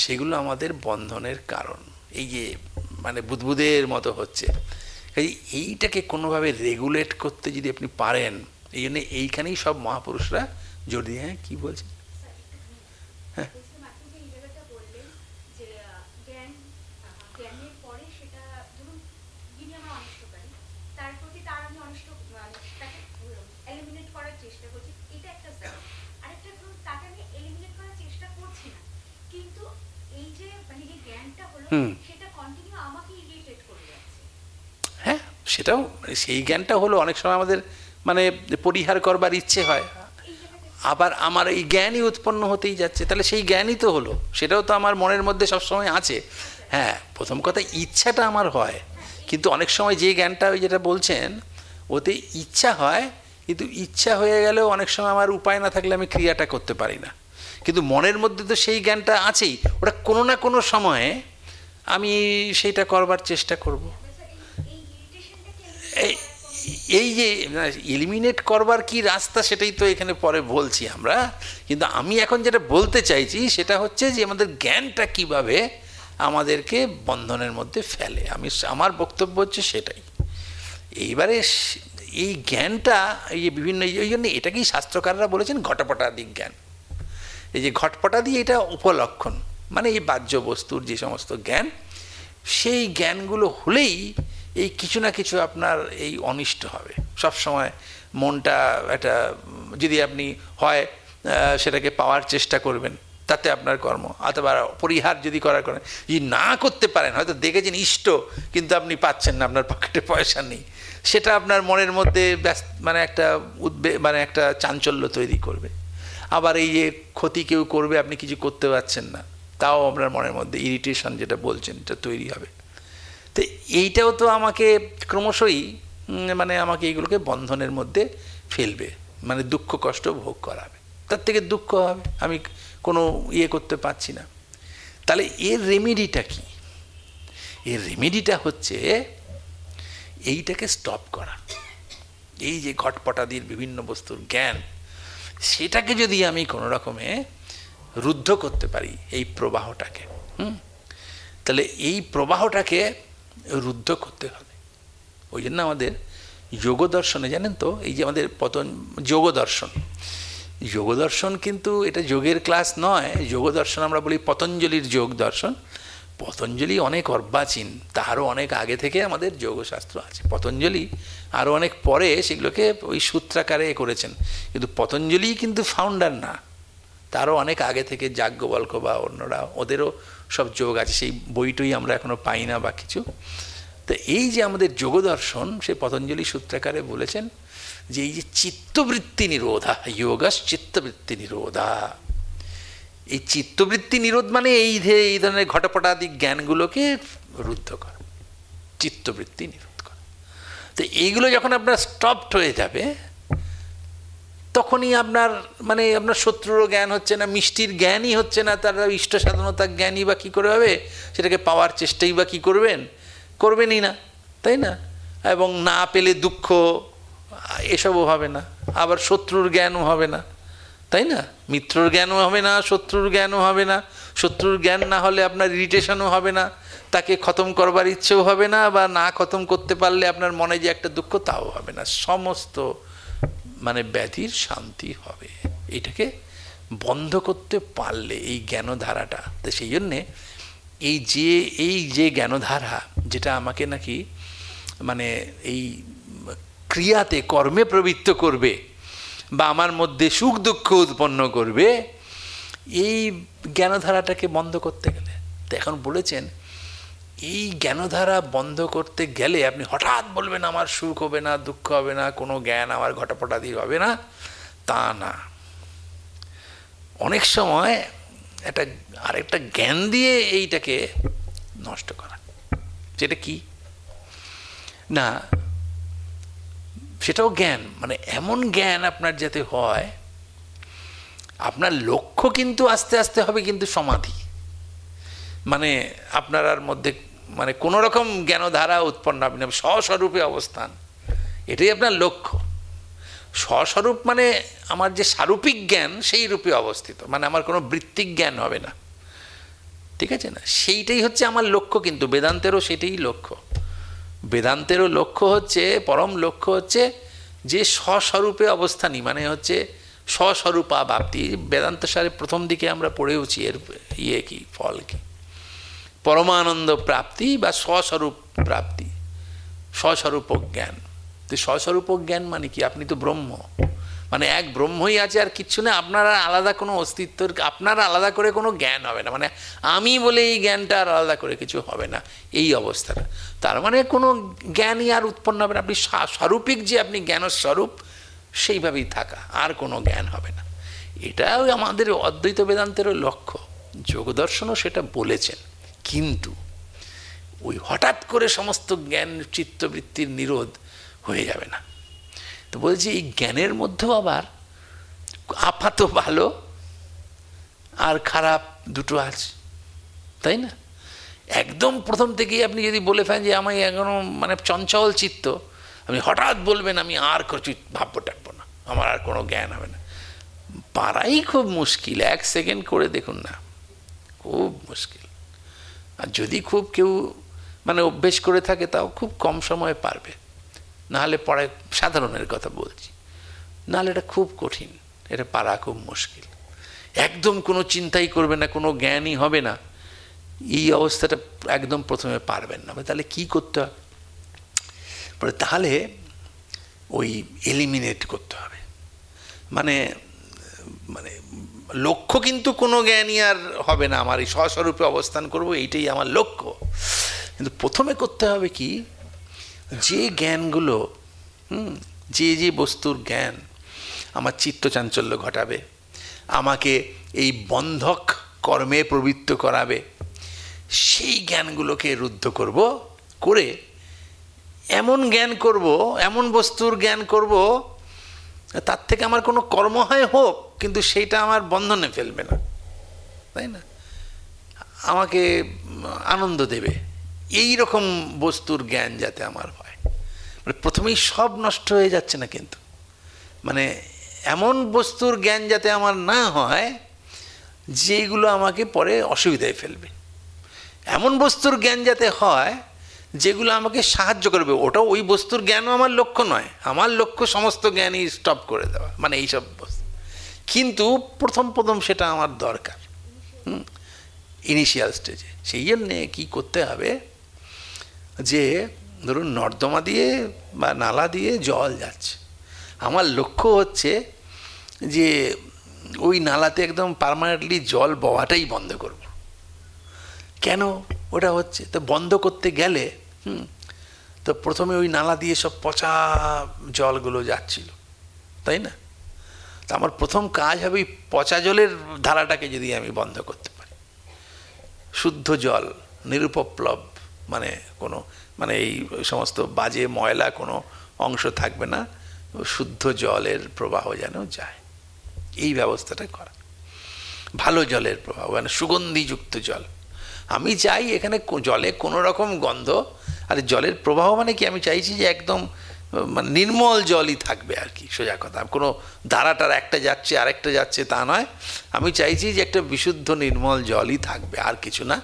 সেগুলো আমাদের বন্ধনের কারণ। এই যে মানে বুদবুদের মতো হচ্ছে, কাজেই এইটাকে কোনোভাবে রেগুলেট করতে যদি আপনি পারেন, এই জন্য এইখানেই সব মহাপুরুষরা জোর দিয়ে। হ্যাঁ, কী বলছেন? হ্যাঁ, হ্যাঁ, সেটাও, সেই জ্ঞানটা হলো অনেক সময় আমাদের মানে পরিহার করবার ইচ্ছে হয়, আবার আমার এই জ্ঞানই উৎপন্ন হতেই যাচ্ছে, তাহলে সেই জ্ঞানই তো হলো, সেটাও তো আমার মনের মধ্যে সবসময় আছে। হ্যাঁ, প্রথম কথা ইচ্ছাটা আমার হয়, কিন্তু অনেক সময় যে জ্ঞানটা ওই যেটা বলছেন ওতে ইচ্ছা হয়, কিন্তু ইচ্ছা হয়ে গেলেও অনেক সময় আমার উপায় না থাকলে আমি ক্রিয়াটা করতে পারি না, কিন্তু মনের মধ্যে তো সেই জ্ঞানটা আছেই, ওটা কোনো না কোনো সময়ে আমি সেইটা করবার চেষ্টা করব। এই যে এলিমিনেট করবার কি রাস্তা, সেটাই তো এখানে পরে বলছি আমরা, কিন্তু আমি এখন যেটা বলতে চাইছি সেটা হচ্ছে যে আমাদের জ্ঞানটা কিভাবে আমাদেরকে বন্ধনের মধ্যে ফেলে। আমার বক্তব্য হচ্ছে সেটাই। এইবারে এই জ্ঞানটা এই যে বিভিন্ন, এই জন্য এটাকেই শাস্ত্রকাররা বলেছেন ঘটপটাদি জ্ঞান। এই যে ঘটপটাদি, এটা উপলক্ষণ, মানে এই বাহ্য বস্তুর যে সমস্ত জ্ঞান, সেই জ্ঞানগুলো হলেই এই কিছু না কিছু আপনার এই অনিষ্ট হবে সব সময়। মনটা একটা যদি আপনি হয় সেটাকে পাওয়ার চেষ্টা করবেন, তাতে আপনার কর্ম, অথবা পরিহার যদি করার করেন, যদি না করতে পারেন, হয়তো দেখেছেন ইষ্ট কিন্তু আপনি পাচ্ছেন না, আপনার পকেটে পয়সা নেই, সেটা আপনার মনের মধ্যে মানে একটা মানে একটা চাঞ্চল্য তৈরি করবে। আবার এই যে ক্ষতি কেউ করবে, আপনি কিছু করতে পারছেন না, তাও আপনার মনের মধ্যে ইরিটেশন যেটা বলছেন এটা তৈরি হবে। তো এইটাও তো আমাকে ক্রমশই মানে আমাকে এইগুলোকে বন্ধনের মধ্যে ফেলবে, মানে দুঃখ কষ্ট ভোগ করাবে, তার থেকে দুঃখ হবে, আমি কোনো ইয়ে করতে পারছি না। তাহলে এর রেমেডিটা কি? এর রেমেডিটা হচ্ছে এইটাকে স্টপ করা। এই যে ঘটপটাদির বিভিন্ন বস্তুর জ্ঞান, সেটাকে যদি আমি কোনো রকমে রুদ্ধ করতে পারি, এই প্রবাহটাকে, তাহলে এই প্রবাহটাকে রুদ্ধ করতে হবে। ওই জন্য আমাদের যোগ দর্শনে, জানেন তো, এই যে আমাদের যোগ দর্শন কিন্তু এটা যোগের ক্লাস নয়। যোগ দর্শন আমরা বলি পতঞ্জলির যোগ দর্শন। পতঞ্জলি অনেক অর্বাচীন, তারও অনেক আগে থেকে আমাদের যোগশাস্ত্র আছে। পতঞ্জলি আরও অনেক পরে সেগুলোকে ওই সূত্রাকারে করেছেন, কিন্তু পতঞ্জলি কিন্তু ফাউন্ডার না, তারও অনেক আগে থেকে যাজ্ঞবল্ক্য বা অন্যরা, ওদেরও সব যোগ আছে, সেই বইটই আমরা এখনও পাই না বা কিছু। তো এই যে আমাদের যোগ দর্শন, সে পতঞ্জলি সূত্রাকারে বলেছেন যে এই যে চিত্তবৃত্তি নিরোধা, যোগাস চিত্তবৃত্তি নিরোধা, এই চিত্তবৃত্তি নিরোধ মানে এই ধরনের ঘটপটাদি জ্ঞানগুলোকে রুদ্ধ করা, চিত্তবৃত্তি নিরোধ করা। তো এইগুলো যখন আপনার স্টপড হয়ে যাবে, তখনই আপনার মানে আপনার শত্রুরও জ্ঞান হচ্ছে না, মিষ্টির জ্ঞানই হচ্ছে না, তার ইষ্ট সাধনতার জ্ঞানই বা কী করে হবে, সেটাকে পাওয়ার চেষ্টাই বা কী করবেনই না, তাই না? এবং না পেলে দুঃখ, এসবও হবে না, আবার শত্রুর জ্ঞানও হবে না, তাই না? মিত্রর জ্ঞানও হবে না, শত্রুর জ্ঞানও হবে না। শত্রুর জ্ঞান না হলে আপনার ইরিটেশনও হবে না, তাকে খতম করবার ইচ্ছেও হবে না, বা না খতম করতে পারলে আপনার মনে যে একটা দুঃখ, তাও হবে না। সমস্ত মানে ব্যাধির শান্তি হবে। এটাকে বন্ধ করতে পারলে এই জ্ঞানধারাটা, তো সেই জন্যে এই যে জ্ঞানধারা যেটা আমাকে নাকি মানে এই ক্রিয়াতে কর্মে প্রবৃত্ত করবে বা আমার মধ্যে সুখ দুঃখ উৎপন্ন করবে, এই জ্ঞানধারাটাকে বন্ধ করতে গেলে, তো এখন বলেছেন এই জ্ঞানধারা বন্ধ করতে গেলে আপনি হঠাৎ বলবেন আমার সুখ হবে না, দুঃখ হবে না, কোনো জ্ঞান আমার ঘটাপটাদি হবে না, তা না। অনেক সময় আরেকটা জ্ঞান দিয়ে এইটাকে নষ্ট করা। যেটা কি না, সেটাও জ্ঞান, মানে এমন জ্ঞান আপনার যাতে হয়, আপনার লক্ষ্য কিন্তু আস্তে আস্তে হবে কিন্তু সমাধি, মানে আপনার মধ্যে মানে কোনো রকম জ্ঞানধারা উৎপন্ন হবে না, স্বস্বরূপে অবস্থান, এটাই আপনার লক্ষ্য। স্বস্বরূপ মানে আমার যে সারূপিক জ্ঞান সেই রূপে অবস্থিত, মানে আমার কোনো বৃত্তিক জ্ঞান হবে না, ঠিক আছে না? সেইটাই হচ্ছে আমার লক্ষ্য, কিন্তু বেদান্তেরও সেটাই লক্ষ্য। বেদান্তেরও লক্ষ্য হচ্ছে, পরম লক্ষ্য হচ্ছে যে স্বস্বরূপে অবস্থানই, মানে হচ্ছে স্বস্বরূপা ভাবতি। বেদান্ত সারে প্রথম দিকে আমরা পড়েওছি এর কি ফল কি, পরমানন্দ প্রাপ্তি বা স্বস্বরূপ প্রাপ্তি, স্বস্বরূপ জ্ঞান। তো স্বস্বরূপ জ্ঞান মানে কি? আপনি তো ব্রহ্ম, মানে এক ব্রহ্মই আছে, আর কিচ্ছু না। আপনারা আলাদা কোনো অস্তিত্ব, আপনারা আলাদা করে কোনো জ্ঞান হবে না, মানে আমি বলে এই জ্ঞানটা আর আলাদা করে কিছু হবে না, এই অবস্থাটা। তার মানে কোনো জ্ঞানই আর উৎপন্ন হবে না, আপনি স্বরূপিক যে আপনি জ্ঞানস্বরূপ সেইভাবেই থাকা, আর কোনো জ্ঞান হবে না। এটাও আমাদের অদ্বৈত বেদান্তেরও লক্ষ্য, যোগদর্শনও সেটা বলেছেন। কিন্তু ওই হঠাৎ করে সমস্ত জ্ঞান চিত্তবৃত্তির নিরোধ হয়ে যাবে না। তো বলছি এই জ্ঞানের মধ্যেও আবার আপাত ভালো আর খারাপ দুটো আছে, তাই না? একদম প্রথম থেকেই আপনি যদি বলে ফেলেন যে আমি এখনো মানে চঞ্চল চিত্ত, আপনি হঠাৎ বলবেন আমি আর কিছু ভাববো টাকবো না, আমার আর কোনো জ্ঞান হবে না, পারাই খুব মুশকিল। 1 সেকেন্ড করে দেখুন না, খুব মুশকিল। আর যদি খুব কেউ মানে অভ্যেস করে থাকে তাও খুব কম সময়ে পারবে, নাহলে পরে সাধারণের কথা বলছি, নাহলে এটা খুব কঠিন, এটা পারা খুব মুশকিল। একদম কোনো চিন্তাই করবে না, কোনো জ্ঞানই হবে না, এই অবস্থাটা একদম প্রথমে পারবেন না। তাহলে কি করতে হবে? তাহলে ওই এলিমিনেট করতে হবে, মানে মানে লক্ষ্য কিন্তু কোনো জ্ঞানই আর হবে না, আমার এই স্বস্বরূপে অবস্থান করব, এইটাই আমার লক্ষ্য। কিন্তু প্রথমে করতে হবে কি, যে জ্ঞানগুলো যে বস্তুর জ্ঞান আমার চিত্তচাঞ্চল্য ঘটাবে, আমাকে এই বন্ধক কর্মে প্রবৃত্ত করাবে, সেই জ্ঞানগুলোকে রুদ্ধ করব, করে এমন জ্ঞান করব, এমন বস্তুর জ্ঞান করব, তার থেকে আমার কোনো কর্ম হয় হোক, কিন্তু সেইটা আমার বন্ধনে ফেলবে না, তাই না? আমাকে আনন্দ দেবে, এই রকম বস্তুর জ্ঞান যাতে আমার হয়। মানে প্রথমেই সব নষ্ট হয়ে যাচ্ছে না, কিন্তু মানে এমন বস্তুর জ্ঞান যাতে আমার না হয় যেগুলো আমাকে পরে অসুবিধায় ফেলবে, এমন বস্তুর জ্ঞান যাতে হয় যেগুলো আমাকে সাহায্য করবে। ওটাও ওই বস্তুর জ্ঞানও আমার লক্ষ্য নয়, আমার লক্ষ্য সমস্ত জ্ঞানই স্টপ করে দেওয়া, মানে এইসব বস্তু। কিন্তু প্রথম সেটা আমার দরকার ইনিশিয়াল স্টেজে। সেই জন্যে কী করতে হবে, যে ধরুন নর্দমা দিয়ে বা নালা দিয়ে জল যাচ্ছে, আমার লক্ষ্য হচ্ছে যে ওই নালাতে একদম পার্মানেন্টলি জল বওয়াটাই বন্ধ করব। কেন ওটা হচ্ছে? তো বন্ধ করতে গেলে তো প্রথমে ওই নালা দিয়ে সব পচা জলগুলো যাচ্ছিল, তাই না? তো আমার প্রথম কাজ হবে ওই পচা জলের ধারাটাকে যদি আমি বন্ধ করতে পারি, শুদ্ধ জল নিরুপপ্লব, মানে কোনো মানে এই সমস্ত বাজে ময়লা কোনো অংশ থাকবে না, শুদ্ধ জলের প্রবাহ যেন যায়, এই ব্যবস্থাটা করা। ভালো জলের প্রবাহ, মানে সুগন্ধিযুক্ত জল। আমি চাই এখানে জলে কোনো রকম গন্ধ, আর জলের প্রবাহ মানে কি, আমি চাইছি যে একদম মানে নির্মল জলই থাকবে আর কি, সোজা কথা। কোনো ধারাটার একটা যাচ্ছে আরেকটা যাচ্ছে তা নয়, আমি চাইছি যে একটা বিশুদ্ধ নির্মল জলই থাকবে, আর কিছু না।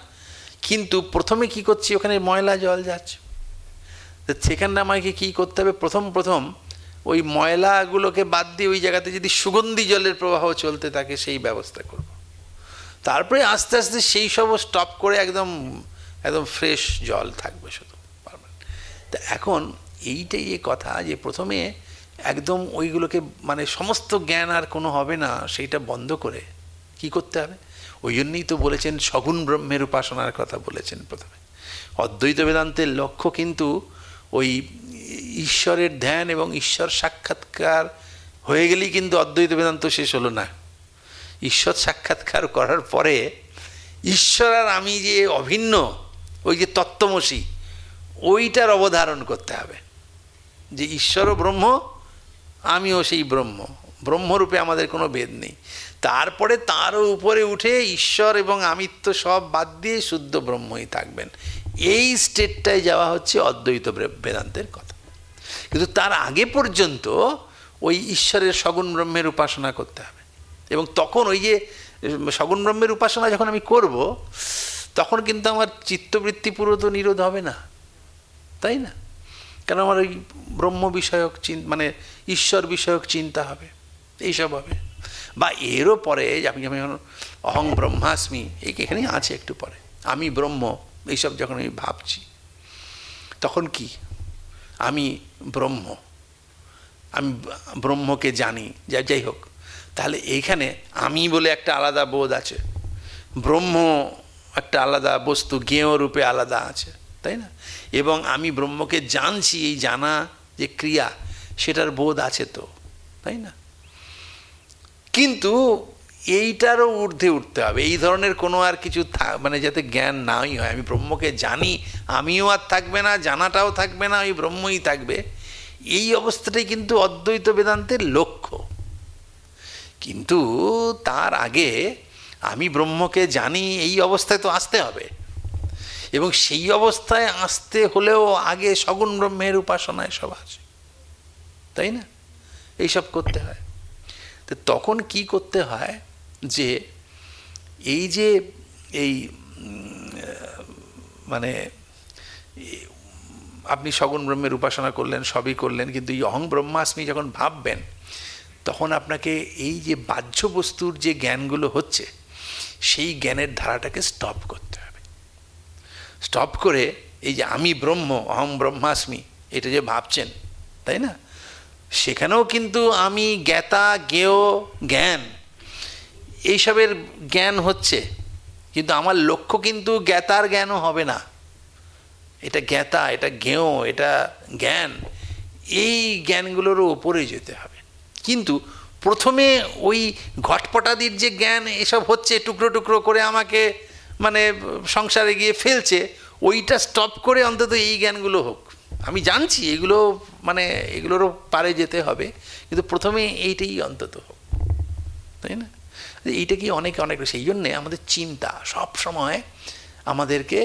কিন্তু প্রথমে কি করছি, ওখানে ময়লা জল যাচ্ছে, তো সেখানে আমাকে কী করতে হবে, প্রথম ওই ময়লাগুলোকে বাদ দিয়ে ওই জায়গাতে যদি সুগন্ধি জলের প্রবাহ চলতে থাকে সেই ব্যবস্থা করব। তারপরে আস্তে আস্তে সেই সব স্টপ করে একদম একদম ফ্রেশ জল থাকবে শুধু পারমানেন্ট। তা এখন এইটাই এ কথা যে প্রথমে একদম ওইগুলোকে মানে সমস্ত জ্ঞান আর কোনো হবে না, সেইটা বন্ধ করে কি করতে হবে? ওই জন্যই তো বলেছেন সগুণ ব্রহ্মের উপাসনার কথা বলেছেন প্রথমে। অদ্বৈত বেদান্তের লক্ষ্য কিন্তু ওই ঈশ্বরের ধ্যান এবং ঈশ্বর সাক্ষাৎকার হয়ে গেলেই কিন্তু অদ্বৈত বেদান্ত শেষ হলো না। ঈশ্বর সাক্ষাৎকার করার পরে ঈশ্বর আর আমি যে অভিন্ন, ওই যে তত্ত্বমসি, ওইটার অবধারণ করতে হবে যে ঈশ্বরও ব্রহ্ম, আমিও সেই ব্রহ্ম, ব্রহ্মরূপে আমাদের কোনো ভেদ নেই। তারপরে তারও উপরে উঠে ঈশ্বর এবং আমিত্ব সব বাদ দিয়ে শুদ্ধ ব্রহ্মই থাকবেন। এই স্টেটটায় যাওয়া হচ্ছে অদ্বৈত বেদান্তের কথা। কিন্তু তার আগে পর্যন্ত ওই ঈশ্বরের সগুণ ব্রহ্মের উপাসনা করতে হবে। এবং তখন ওই যে সগুণ ব্রহ্মের উপাসনা যখন আমি করব, তখন কিন্তু আমার চিত্তবৃত্তি পুরো তো নিরোধ হবে না, তাই না? কারণ আমার ওই ব্রহ্ম বিষয়ক মানে ঈশ্বর বিষয়ক চিন্তা হবে, এইসব হবে। বা এরও পরে আপনি যখন অহং ব্রহ্মাস্মি, এখানেই আছে একটু পরে, আমি ব্রহ্ম, এইসব যখন আমি ভাবছি, তখন কি আমি ব্রহ্ম, আমি ব্রহ্মকে জানি, যাই হোক, তাহলে এইখানে আমি বলে একটা আলাদা বোধ আছে, ব্রহ্ম একটা আলাদা বস্তু, জ্ঞেয় রূপে আলাদা আছে, তাই না? এবং আমি ব্রহ্মকে জানছি, এই জানা যে ক্রিয়া, সেটার বোধ আছে তো, তাই না? কিন্তু এইটারও ঊর্ধ্বে উঠতে হবে, এই ধরনের কোনো আর কিছু মানে যাতে জ্ঞান নাই হয়। আমি ব্রহ্মকে জানি, আমিও আর থাকবে না, জানাটাও থাকবে না, ওই ব্রহ্মই থাকবে। এই অবস্থাটাই কিন্তু অদ্বৈত বেদান্তের লক্ষ্য। কিন্তু তার আগে আমি ব্রহ্মকে জানি, এই অবস্থায় তো আসতে হবে। এবং সেই অবস্থায় আসতে হলেও আগে সগুণ ব্রহ্মের উপাসনায় সব আছে, তাই না? এইসব করতে হয়। তো তখন কি করতে হয় যে এই যে এই মানে আপনি সগুণ ব্রহ্মের উপাসনা করলেন, সবই করলেন, কিন্তু এই অহং ব্রহ্মাস্মি যখন ভাববেন, তখন আপনাকে এই যে বাহ্য বস্তুর যে জ্ঞানগুলো হচ্ছে, সেই জ্ঞানের ধারাটাকে স্টপ করতে হবে। স্টপ করে এই যে আমি ব্রহ্ম, অহং ব্রহ্মাস্মি, এটা যে ভাবছেন, তাই না? সেখানেও কিন্তু আমি জ্ঞাতা, জ্ঞেয়, জ্ঞান, এইসবের জ্ঞান হচ্ছে, কিন্তু আমার লক্ষ্য কিন্তু জ্ঞাতার জ্ঞানও হবে না। এটা জ্ঞাতা, এটা জ্ঞেয়, এটা জ্ঞান, এই জ্ঞানগুলোরও ওপরে যেতে হবে। কিন্তু প্রথমে ওই ঘটপটাদির যে জ্ঞান এসব হচ্ছে, টুকরো টুকরো করে আমাকে মানে সংসারে গিয়ে ফেলছে, ওইটা স্টপ করে অন্তত এই জ্ঞানগুলো হোক। আমি জানছি এগুলো মানে এগুলোরও পারে যেতে হবে, কিন্তু প্রথমে এইটাই অন্তত হোক, তাই না? এইটা কি অনেক সেই জন্যে আমাদের চিন্তা সব সময় আমাদেরকে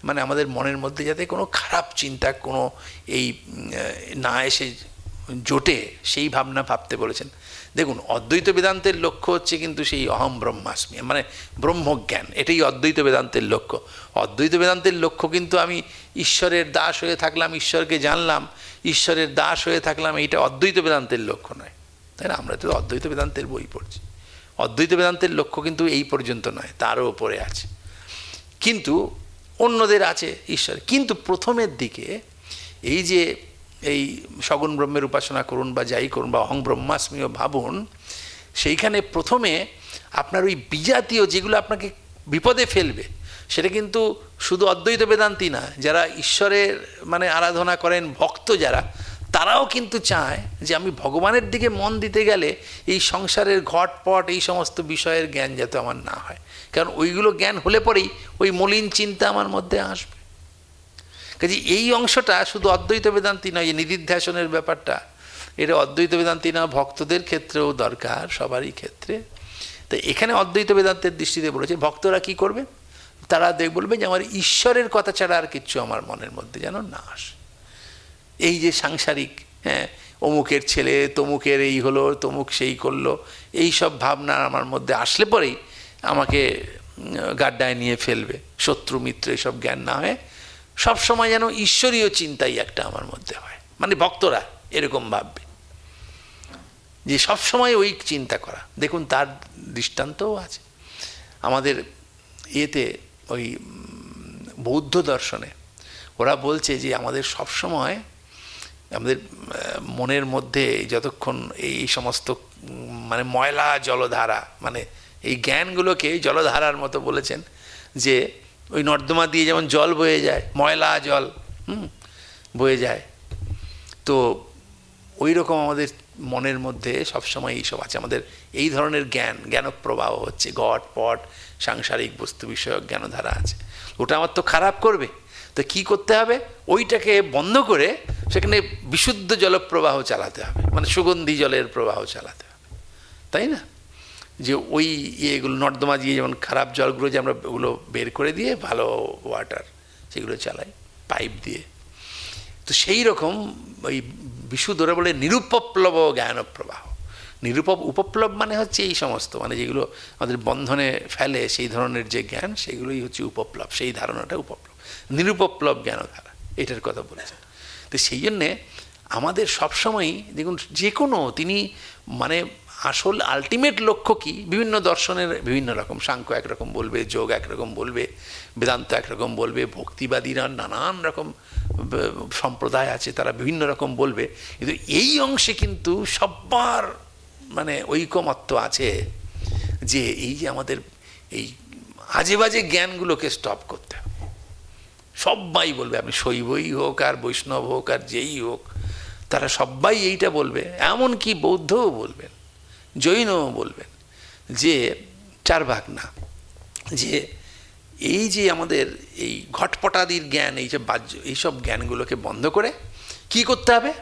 মানে আমাদের মনের মধ্যে যাতে কোনো খারাপ চিন্তা কোনো এই না এসে জোটে, সেই ভাবনা ভাবতে বলেছেন। দেখুন, অদ্বৈত বেদান্তের লক্ষ্য হচ্ছে কিন্তু সেই অহম ব্রহ্মাস্মি, মানে ব্রহ্মজ্ঞান, এটাই অদ্বৈত বেদান্তের লক্ষ্য। অদ্বৈত বেদান্তের লক্ষ্য কিন্তু আমি ঈশ্বরের দাস হয়ে থাকলাম, ঈশ্বরকে জানলাম, ঈশ্বরের দাস হয়ে থাকলাম, এইটা অদ্বৈত বেদান্তের লক্ষ্য নয়, তাই না? আমরা তো অদ্বৈত বেদান্তের বই পড়ছি। অদ্বৈত বেদান্তের লক্ষ্য কিন্তু এই পর্যন্ত নয়, তারও ওপরে আছে, কিন্তু অন্যদের আছে ঈশ্বর। কিন্তু প্রথমের দিকে এই যে এই সগুণ ব্রহ্মের উপাসনা করুন বা যাই করুন, বা অহং ব্রহ্মাস্মিও ভাবুন, সেইখানে প্রথমে আপনার ওই বিজাতীয় যেগুলো আপনাকে বিপদে ফেলবে, সেটা কিন্তু শুধু অদ্বৈত বেদান্তি না, যারা ঈশ্বরের মানে আরাধনা করেন, ভক্ত যারা, তারাও কিন্তু চায় যে আমি ভগবানের দিকে মন দিতে গেলে এই সংসারের ঘটপট, এই সমস্ত বিষয়ের জ্ঞান যাতে আমার না হয়। কারণ ওইগুলো জ্ঞান হলে পরেই ওই মলিন চিন্তা আমার মধ্যে আসবে। কাজে এই অংশটা শুধু অদ্বৈত বেদান্তি নয়, এই নিদিধ্যাসনের ব্যাপারটা, এটা অদ্বৈত বেদান্তি না, ভক্তদের ক্ষেত্রেও দরকার, সবারই ক্ষেত্রে। তো এখানে অদ্বৈত বেদান্তের দৃষ্টিতে বলেছে ভক্তরা কি করবে, তারা বলবে যে আমার ঈশ্বরের কথা ছাড়া আর কিচ্ছু আমার মনের মধ্যে যেন না আসে। এই যে সাংসারিক, হ্যাঁ, অমুকের ছেলে তমুকের এই হলো, তমুক সেই করলো, এই সব ভাবনা আমার মধ্যে আসলে পরেই আমাকে গাড্ডায় নিয়ে ফেলবে, শত্রু মিত্র এইসব জ্ঞান না হয়, সবসময় যেন ঈশ্বরীয় চিন্তাই একটা আমার মধ্যে হয়, মানে ভক্তরা এরকম ভাববে। যে সবসময় ওই চিন্তা করা। দেখুন তার দৃষ্টান্তও আছে আমাদের এতে, ওই বৌদ্ধ দর্শনে ওরা বলছে যে আমাদের সবসময় আমাদের মনের মধ্যে যতক্ষণ এই সমস্ত মানে ময়লা জলধারা, মানে এই জ্ঞানগুলোকে জলধারার মতো বলেছেন, যে ওই নর্দমা দিয়ে যেমন জল বয়ে যায়, ময়লা জল বয়ে যায়, তো ওই রকম আমাদের মনের মধ্যে সবসময় এইসব আছে। আমাদের এই ধরনের জ্ঞানপ্রবাহ হচ্ছে, ঘট পট সাংসারিক বস্তু বিষয়ক জ্ঞানধারা আছে। ওটা আমার তো খারাপ করবে, তো কী করতে হবে? ওইটাকে বন্ধ করে সেখানে বিশুদ্ধ জলপ্রবাহ চালাতে হবে, মানে সুগন্ধি জলের প্রবাহ চালাতে হবে, তাই না? যে ওই ইয়েগুলো নর্দমা দিয়ে যেমন খারাপ জলগুলো যে আমরা ওগুলো বের করে দিয়ে ভালো ওয়াটার সেগুলো চালাই পাইপ দিয়ে, তো সেই রকম ওই বিশুদ্ধরা বলে নিরুপপ্লব জ্ঞানপ্রবাহ। উপপ্লব মানে হচ্ছে এই সমস্ত, মানে যেগুলো আমাদের বন্ধনে ফেলে সেই ধরনের যে জ্ঞান, সেগুলোই হচ্ছে উপপ্লব, সেই ধারণাটা উপপ্লব। নিরুপপ্লব জ্ঞানধারা এটার কথা বলেছেন। তো সেই জন্যে আমাদের সবসময়ই দেখুন, যে কোনো তিনি মানে আসল আলটিমেট লক্ষ্য কি, বিভিন্ন দর্শনের বিভিন্ন রকম, সাংখ্য একরকম বলবে, যোগ একরকম বলবে, বেদান্ত একরকম বলবে, ভক্তিবাদীরা নানান রকম সম্প্রদায় আছে, তারা বিভিন্ন রকম বলবে, কিন্তু এই অংশে কিন্তু সবার মানে ঐকমত্য আছে যে এই যে আমাদের এই আজে বাজে জ্ঞানগুলোকে স্টপ করতে হবে। সবাই বলবে, আপনি শৈবই হোক আর বৈষ্ণব হোক আর যেই হোক, তারা সবাই এইটা বলবে, এমনকি বৌদ্ধও বলবেন, জৈনও বলবেন, যে চার ভাগ না, যে এই যে আমাদের এই ঘটপটাদির জ্ঞান, এই যে বাহ্য এইসব জ্ঞানগুলোকে বন্ধ করে কি করতে হবে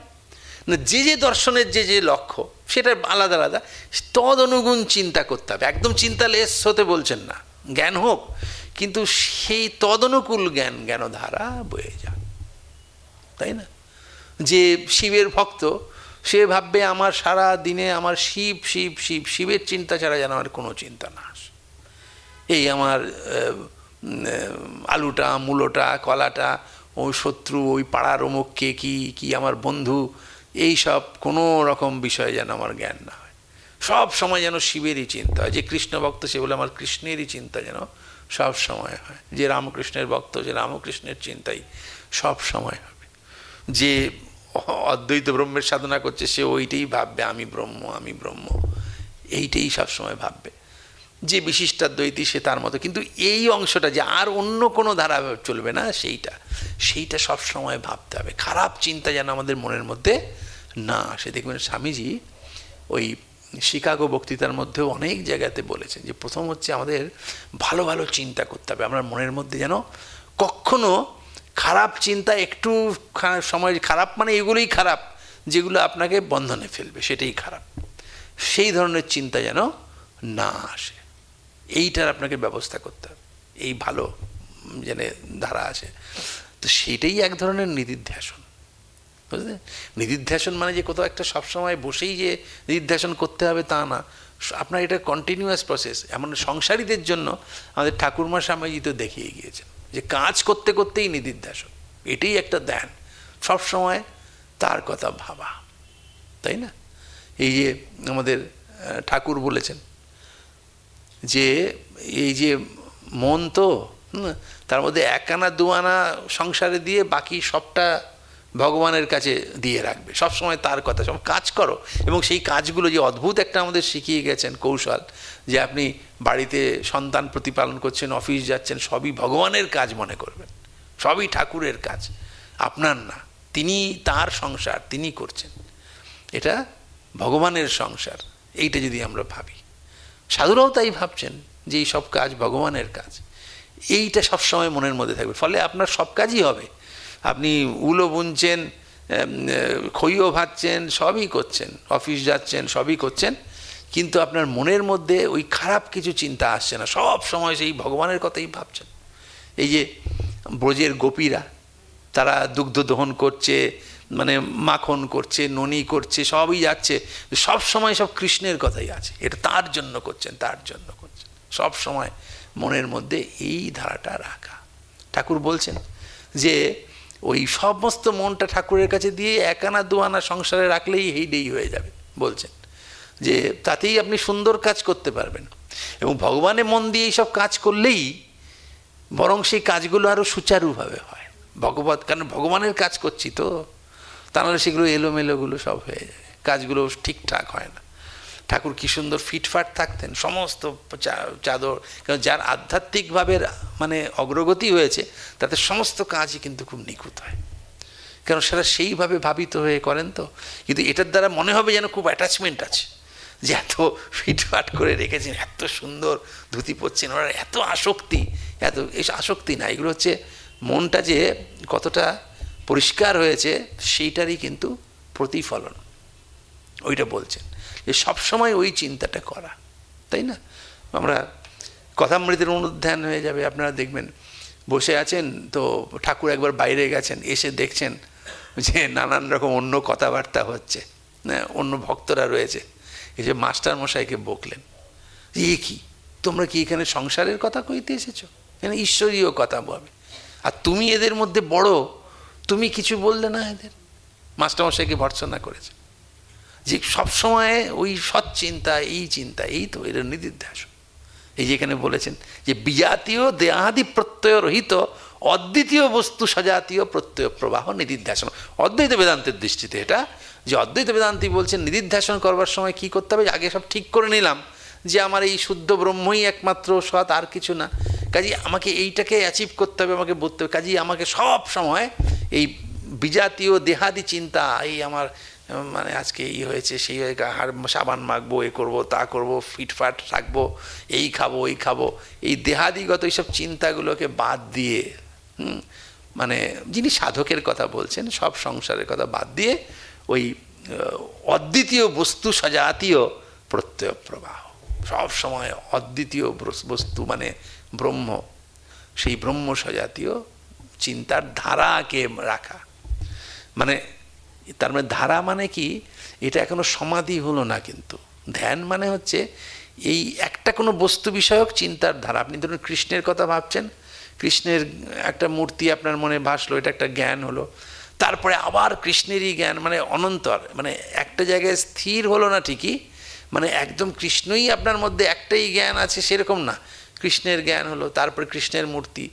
না, যে যে দর্শনের যে যে লক্ষ্য সেটা আলাদা আলাদা, তদ অনুগুণ চিন্তা করতে হবে। একদম চিন্তা লেস হতে বলছেন না, জ্ঞান হোক, কিন্তু সেই তদনুকূল জ্ঞানধারা বয়ে যাক, তাই না? যে শিবের ভক্ত, সে ভাববে আমার সারা দিনে আমার শিব শিব শিব, শিবের চিন্তা ছাড়া যেন আমার কোনো চিন্তা না আসে। এই আমার আলুটা, মূলোটা, কলাটা, ওই শত্রু, ওই পাড়ার অমুক কে কি আমার বন্ধু, এই সব কোনো রকম বিষয়ে যেন আমার জ্ঞান না হয়। সব সময় যেন শিবেরই চিন্তা হয়। যে কৃষ্ণ ভক্ত সে বলে আমার কৃষ্ণেরই চিন্তা যেন সব সময় হয়। যে রামকৃষ্ণের ভক্ত, যে রামকৃষ্ণের চিন্তাই সব সময় হবে। যে অদ্বৈত ব্রহ্মের সাধনা করছে, সে ওইটাই ভাববে আমি ব্রহ্ম, আমি ব্রহ্ম, এইটাই সবসময় ভাববে। যে বিশিষ্টাদ্বৈতী সে তার মতো, কিন্তু এই অংশটা যে আর অন্য কোনো ধারা চলবে না, সেইটা সবসময় ভাবতে হবে। খারাপ চিন্তা যেন আমাদের মনের মধ্যে না আসে। দেখবেন স্বামীজি ওই শিকাগো বক্তৃতার মধ্যেও অনেক জায়গাতে বলেছেন যে প্রথম হচ্ছে আমাদের ভালো ভালো চিন্তা করতে হবে। আপনার মনের মধ্যে যেন কখনো খারাপ চিন্তা, একটু সময় খারাপ মানে এগুলোই খারাপ যেগুলো আপনাকে বন্ধনে ফেলবে, সেটাই খারাপ, সেই ধরনের চিন্তা যেন না আসে। এইটার আপনাকে ব্যবস্থা করতে হবে। এই ভালো জেনে ধারা আছে, তো সেটাই এক ধরনের নিদিধ্যাসন, বুঝলেন? নিদিধ্যাসন মানে যে কোথাও একটা সবসময় বসেই যে নিদিধ্যাসন করতে হবে তা না, আপনার এটা কন্টিনিউয়াস প্রসেস। এমন সংসারীদের জন্য আমাদের ঠাকুরমা স্বামীজি তো দেখিয়ে গিয়েছেন যে কাজ করতে করতেই নিদিধ্যাসন, এটাই একটা ধ্যান, সবসময় তার কথা ভাবা, তাই না? এই যে আমাদের ঠাকুর বলেছেন যে এই যে মন তো তার মধ্যে এক আনা দু আনা সংসারে দিয়ে বাকি সবটা ভগবানের কাছে দিয়ে রাখবে, সবসময় তার কথা, সব কাজ করো। এবং সেই কাজগুলো যে অদ্ভুত একটা আমাদের শিখিয়ে গেছেন কৌশল, যে আপনি বাড়িতে সন্তান প্রতিপালন করছেন, অফিস যাচ্ছেন, সবই ভগবানের কাজ মনে করবেন, সবই ঠাকুরের কাজ, আপনার না। তিনি তার সংসার তিনি করছেন, এটা ভগবানের সংসার। এইটা যদি আমরা ভাবি, সাধুরাও তাই ভাবছেন যে এই সব কাজ ভগবানের কাজ, এইটা সবসময় মনের মধ্যে থাকবে। ফলে আপনার সব কাজই হবে, আপনি উলো বুনছেন, খইও ভাজছেন, সবই করছেন, অফিস যাচ্ছেন, সবই করছেন, কিন্তু আপনার মনের মধ্যে ওই খারাপ কিছু চিন্তা আসছে না, সব সময় সেই ভগবানের কথাই ভাবছেন। এই যে ব্রজের গোপীরা, তারা দুগ্ধ দহন করছে, মানে মাখন করছে, ননি করছে, সবই যাচ্ছে, সব সময় সব কৃষ্ণের কথাই আছে, এটা তার জন্য করছেন, তার জন্য করছেন, সব সময় মনের মধ্যে এই ধারাটা রাখা। ঠাকুর বলছেন যে ওই সমস্ত মনটা ঠাকুরের কাছে দিয়ে এক আনা দু আনা সংসারে রাখলেই হেইডেই হয়ে যাবে বলছেন। যে তাতেই আপনি সুন্দর কাজ করতে পারবেন। এবং ভগবানের মন দিয়ে এইসব কাজ করলেই বরং সেই কাজগুলো আরও সুচারুভাবে হয়। কারণ ভগবানের কাজ করছি তো, তা নাহলে সেগুলো এলোমেলোগুলো সব হয়ে যায়, কাজগুলো ঠিকঠাক হয় না। ঠাকুর কী সুন্দর ফিটফাট থাকতেন, সমস্ত চাদর, কারণ যার আধ্যাত্মিকভাবে মানে অগ্রগতি হয়েছে তাতে সমস্ত কাজই কিন্তু খুব নিখুঁত হয়, কারণ সেটা সেইভাবে ভাবিত হয়ে করেন তো। কিন্তু এটার দ্বারা মনে হবে যেন খুব অ্যাটাচমেন্ট আছে, যে এত ফিটফাট করে রেখেছেন, এত সুন্দর ধুতি পরছেন, ওরা এত আসক্তি, এত এই আসক্তি না, এগুলো হচ্ছে মনটা যে কতটা পরিষ্কার হয়েছে সেইটারই কিন্তু প্রতিফলন। ওইটা বলছেন যে সবসময় ওই চিন্তাটা করা, তাই না? আমরা কথামৃতের অনুধ্যান হয়ে যাবে, আপনারা দেখবেন বসে আছেন তো ঠাকুর একবার বাইরে গেছেন, এসে দেখছেন যে নানান রকম অন্য কথাবার্তা হচ্ছে, অন্য ভক্তরা রয়েছে, এই যে মাস্টার মশাইকে বকলেন যে এ কি, তোমরা কি এখানে সংসারের কথা কইতে এসেছো? এখানে ঈশ্বরীয় কথা বলবে, আর তুমি এদের মধ্যে বড়, তুমি কিছু বললে না এদের। মাস্টার মশাইকে ভর্ৎসনা করেছে যে সবসময় ওই সৎ চিন্তা, এই চিন্তা, এই তো এর নিদিধ্যাস। এই যে এখানে বলেছেন যে বিজাতীয় দেহাদি প্রত্যয় রহিত অদ্বিতীয় বস্তু সজাতীয় প্রত্যয় প্রবাহ নিদিধ্যাসন। অদ্বৈত বেদান্তের দৃষ্টিতে এটা, যে অদ্বৈত বেদান্তি বলছেন নিদিধ্যাসন করবার সময় কি করতে হবে, আগে সব ঠিক করে নিলাম যে আমার এই শুদ্ধ ব্রহ্মই একমাত্র সৎ, আর কিছু না, কাজেই আমাকে এইটাকে অ্যাচিভ করতে হবে, আমাকে বলতে হবে, কাজেই আমাকে সব সময় এই বিজাতীয় দেহাদি চিন্তা, এই আমার মানে আজকে এই হয়েছে, সেই হয়ে সাবান মাখবো, এ করবো, তা করবো, ফিটফাট থাকবো, এই খাবো, ওই খাবো, এই দেহাদিগত এইসব চিন্তাগুলোকে বাদ দিয়ে, মানে যিনি সাধকের কথা বলছেন, সব সংসারের কথা বাদ দিয়ে ওই অদ্বিতীয় বস্তু সজাতীয় প্রত্যয় প্রবাহ, সব সময় অদ্বিতীয় বস্তু মানে ব্রহ্ম, সেই ব্রহ্ম সজাতীয় চিন্তার ধারাকে রাখা। মানে তার মানে ধারা মানে কি, এটা এখনো সমাধি হলো না, কিন্তু ধ্যান মানে হচ্ছে এই একটা কোনো বস্তু বিষয়ক চিন্তার ধারা। আপনি ধরুন কৃষ্ণের কথা ভাবছেন, কৃষ্ণের একটা মূর্তি আপনার মনে ভাসলো, এটা একটা জ্ঞান হলো, তারপরে আবার কৃষ্ণেরই জ্ঞান, মানে অনন্তর, মানে একটা জায়গায় স্থির হলো না ঠিকই, মানে একদম কৃষ্ণই আপনার মধ্যে একটাই জ্ঞান আছে সেরকম না, কৃষ্ণের জ্ঞান হলো, তারপরে কৃষ্ণের মূর্তি,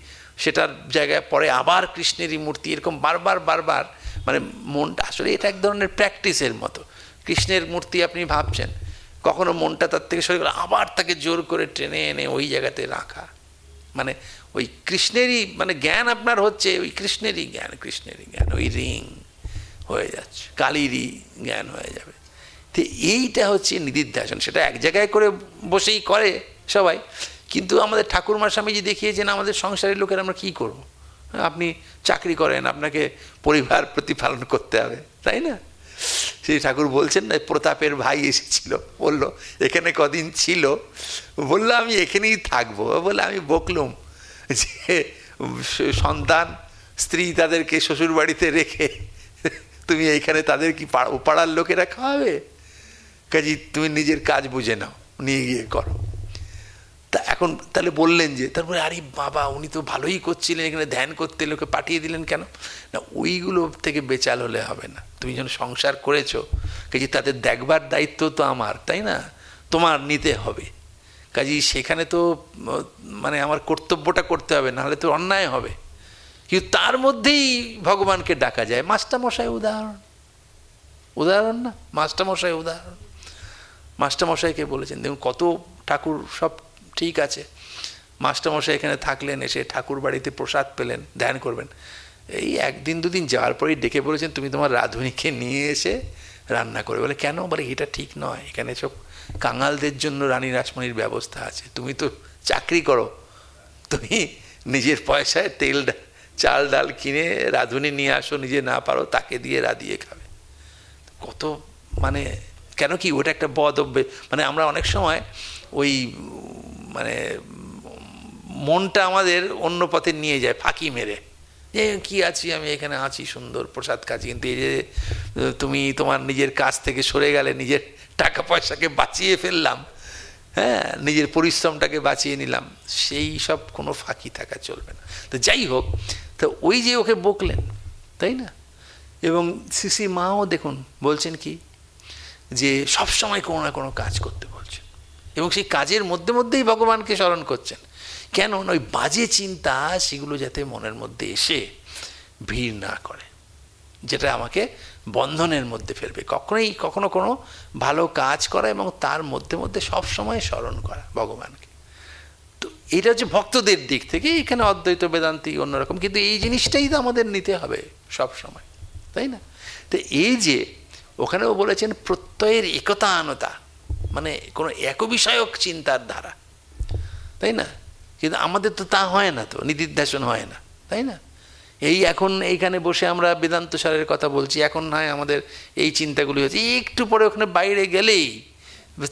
সেটার জায়গায় পরে আবার কৃষ্ণেরই মূর্তি, এরকম বারবার বারবার, মানে মনটা আসলে এটা এক ধরনের প্র্যাকটিসের মতো। কৃষ্ণের মূর্তি আপনি ভাবছেন, কখনো মনটা তার থেকে সরে গেলে আবার তাকে জোর করে টেনে এনে ওই জায়গাতে রাখা, মানে ওই কৃষ্ণেরই মানে জ্ঞান আপনার হচ্ছে, ওই কৃষ্ণেরই জ্ঞান, কৃষ্ণেরই জ্ঞান, ওই রিং হয়ে যাচ্ছে, কালীরই জ্ঞান হয়ে যাবে। তো এইটা হচ্ছে নিদিধ্যাসন, সেটা এক জায়গায় করে বসেই করে সবাই, কিন্তু আমাদের ঠাকুরমা স্বামীজি দেখিয়েছেন আমাদের সংসারের লোকের আমরা কী করবো, আপনি চাকরি করেন, আপনাকে পরিবার প্রতিপালন করতে হবে, তাই না? সেই ঠাকুর বলছেন না, প্রতাপের ভাই এসেছিল, বলল এখানে কদিন ছিল, বললো আমি এখানেই থাকবো, বলে আমি বকলুম যে সন্তান স্ত্রী তাদেরকে শ্বশুর বাড়িতে রেখে তুমি এইখানে তাদের কি পাড়ার লোকেরা খাওয়াবে, কাজে তুমি নিজের কাজ বুঝে নাও, নিয়ে গিয়ে করো। তা এখন তাহলে বললেন যে, তারপরে আরে বাবা উনি তো ভালোই করছিলেন, এখানে ধ্যান করতে লোকে পাঠিয়ে দিলেন কেন? না, ওইগুলো থেকে বেচাল হলে হবে না, তুমি যখন সংসার করেছো, কাজে তাদের দেখবার দায়িত্ব তো আমার, তাই না? তোমার নিতে হবে, কাজেই সেখানে তো মানে আমার কর্তব্যটা করতে হবে, নাহলে তো অন্যায় হবে। কিন্তু তার মধ্যেই ভগবানকে ডাকা যায়। মাস্টারমশাই উদাহরণ না, মাস্টারমশাই উদাহরণ। মাস্টারমশাইকে বলেছেন, দেখুন কত ঠাকুর সব ঠিক আছে, মাস্টারমশাই এখানে থাকলেন, এসে ঠাকুর বাড়িতে প্রসাদ পেলেন, ধ্যান করবেন, এই একদিন দুদিন যাওয়ার পরেই ডেকে বলেছেন তুমি তোমার রাঁধুনিকে নিয়ে এসে রান্না করে। বলে কেন? বলে এটা ঠিক নয়, এখানে সব কাঙালদের জন্য রানী রাসমণির ব্যবস্থা আছে, তুমি তো চাকরি করো, তুমি নিজের পয়সায় তেল চাল ডাল কিনে রাঁধুনি নিয়ে আসো, নিজে না পারো তাকে দিয়ে রাঁধিয়ে খাবে। কত মানে কেন কি ওটা একটা বদ অভ্যেস, মানে আমরা অনেক সময় ওই মানে মনটা আমাদের অন্য পথে নিয়ে যায় ফাঁকি মেরে, যে কী আছি আমি এখানে আছি সুন্দর প্রসাদ খাচ্ছি, কিন্তু এই যে তুমি তোমার নিজের কাজ থেকে সরে গেলে, নিজের টাকা পয়সাকে বাঁচিয়ে ফেললাম, হ্যাঁ নিজের পরিশ্রমটাকে বাঁচিয়ে নিলাম, সেই সব কোনো ফাঁকি থাকা চলবে না। তো যাই হোক, তো ওই যে ওকে বকলেন, তাই না? এবং সিসি মাও দেখুন বলছেন কি, যে সবসময় কোনো না কোনো কাজ করতে বলছেন, এবং সেই কাজের মধ্যে মধ্যেই ভগবানকে স্মরণ করছেন। কেন না, ওই বাজে চিন্তা সেগুলো যাতে মনের মধ্যে এসে ভিড় না করে, যেটা আমাকে বন্ধনের মধ্যে ফেলবে। কখনো কোনো ভালো কাজ করা এবং তার মধ্যে মধ্যে সবসময় স্মরণ করা ভগবানকে। তো এটা হচ্ছে ভক্তদের দিক থেকে, এখানে অদ্বৈত বেদান্তি অন্যরকম, কিন্তু এই জিনিসটাই তো আমাদের নিতে হবে সব সময়, তাই না? তো এই যে ওখানেও বলেছেন প্রত্যয়ের একতা আনতা, মানে কোনো এক বিষয়ক চিন্তার ধারা, তাই না? কিন্তু আমাদের তো তা হয় না, তো নিদিধ্যাসন হয় না, তাই না? এই এখন এইখানে বসে আমরা বেদান্ত সারের কথা বলছি, এখন নয় আমাদের এই চিন্তাগুলি হচ্ছে, একটু পরে ওখানে বাইরে গেলেই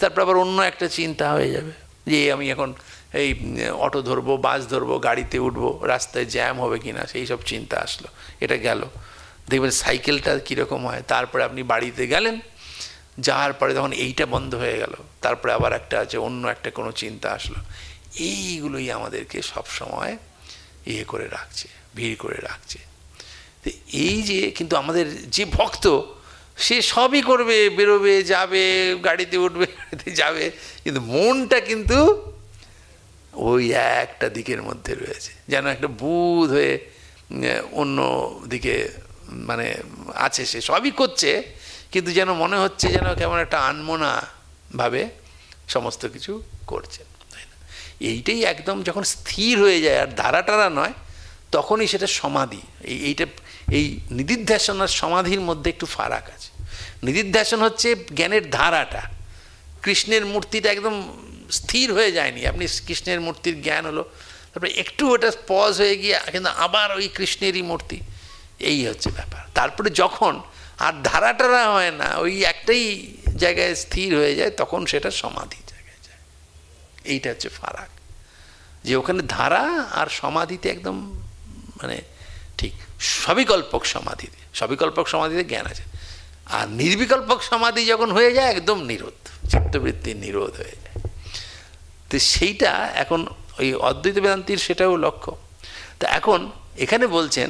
তারপর আবার অন্য একটা চিন্তা হয়ে যাবে, যে আমি এখন এই অটো ধরবো, বাস ধরবো, গাড়িতে উঠবো, রাস্তায় জ্যাম হবে কি না, সেই সব চিন্তা আসলো, এটা গেল। দেখবেন সাইকেলটা কীরকম হয়, তারপরে আপনি বাড়িতে গেলেন, যাওয়ার পরে তখন এইটা বন্ধ হয়ে গেল, তারপরে আবার একটা আছে, অন্য একটা কোনো চিন্তা আসলো। এইগুলোই আমাদেরকে সবসময় করে রাখছে, ভিড় করে রাখছে। তো এই যে, কিন্তু আমাদের যে ভক্ত, সে সবই করবে, বেরোবে, যাবে, গাড়িতে উঠবে, গাড়িতে যাবে, কিন্তু মনটা কিন্তু ওই একটা দিকের মধ্যে রয়েছে, যেন একটা বুধ হয়ে অন্য দিকে মানে আছে। সে সবই করছে, কিন্তু যেন মনে হচ্ছে যেন কেমন একটা আনমনা ভাবে সমস্ত কিছু করছে, তাই না? এইটাই একদম যখন স্থির হয়ে যায় আর ধারাটারা নয়, তখনই সেটা সমাধি। এই নিদিধ্যাসন আর সমাধির মধ্যে একটু ফারাক আছে। নিদিধ্যাসন হচ্ছে জ্ঞানের ধারাটা, কৃষ্ণের মূর্তিটা একদম স্থির হয়ে যায়নি, আপনি কৃষ্ণের মূর্তির জ্ঞান হলো, তারপরে একটু ওটা পজ হয়ে গিয়ে কিন্তু আবার ওই কৃষ্ণেরই মূর্তি, এই হচ্ছে ব্যাপার। তারপরে যখন আর ধারাটারা হয় না, ওই একটাই জায়গায় স্থির হয়ে যায়, তখন সেটা সমাধি জায়গায় যায়। এইটা হচ্ছে ফারাক, যে ওখানে ধারা আর সমাধিতে একদম মানে ঠিক সবিকল্পক সমাধিতে, সবিকল্পক সমাধিতে জ্ঞান আছে। আর নির্বিকল্পক সমাধি যখন হয়ে যায়, একদম নিরোধ, চিত্তবৃত্তির নিরোধ হয়ে যায়। তো সেইটা এখন ওই অদ্বৈত বেদান্তির সেটাও লক্ষ্য। তা এখন এখানে বলছেন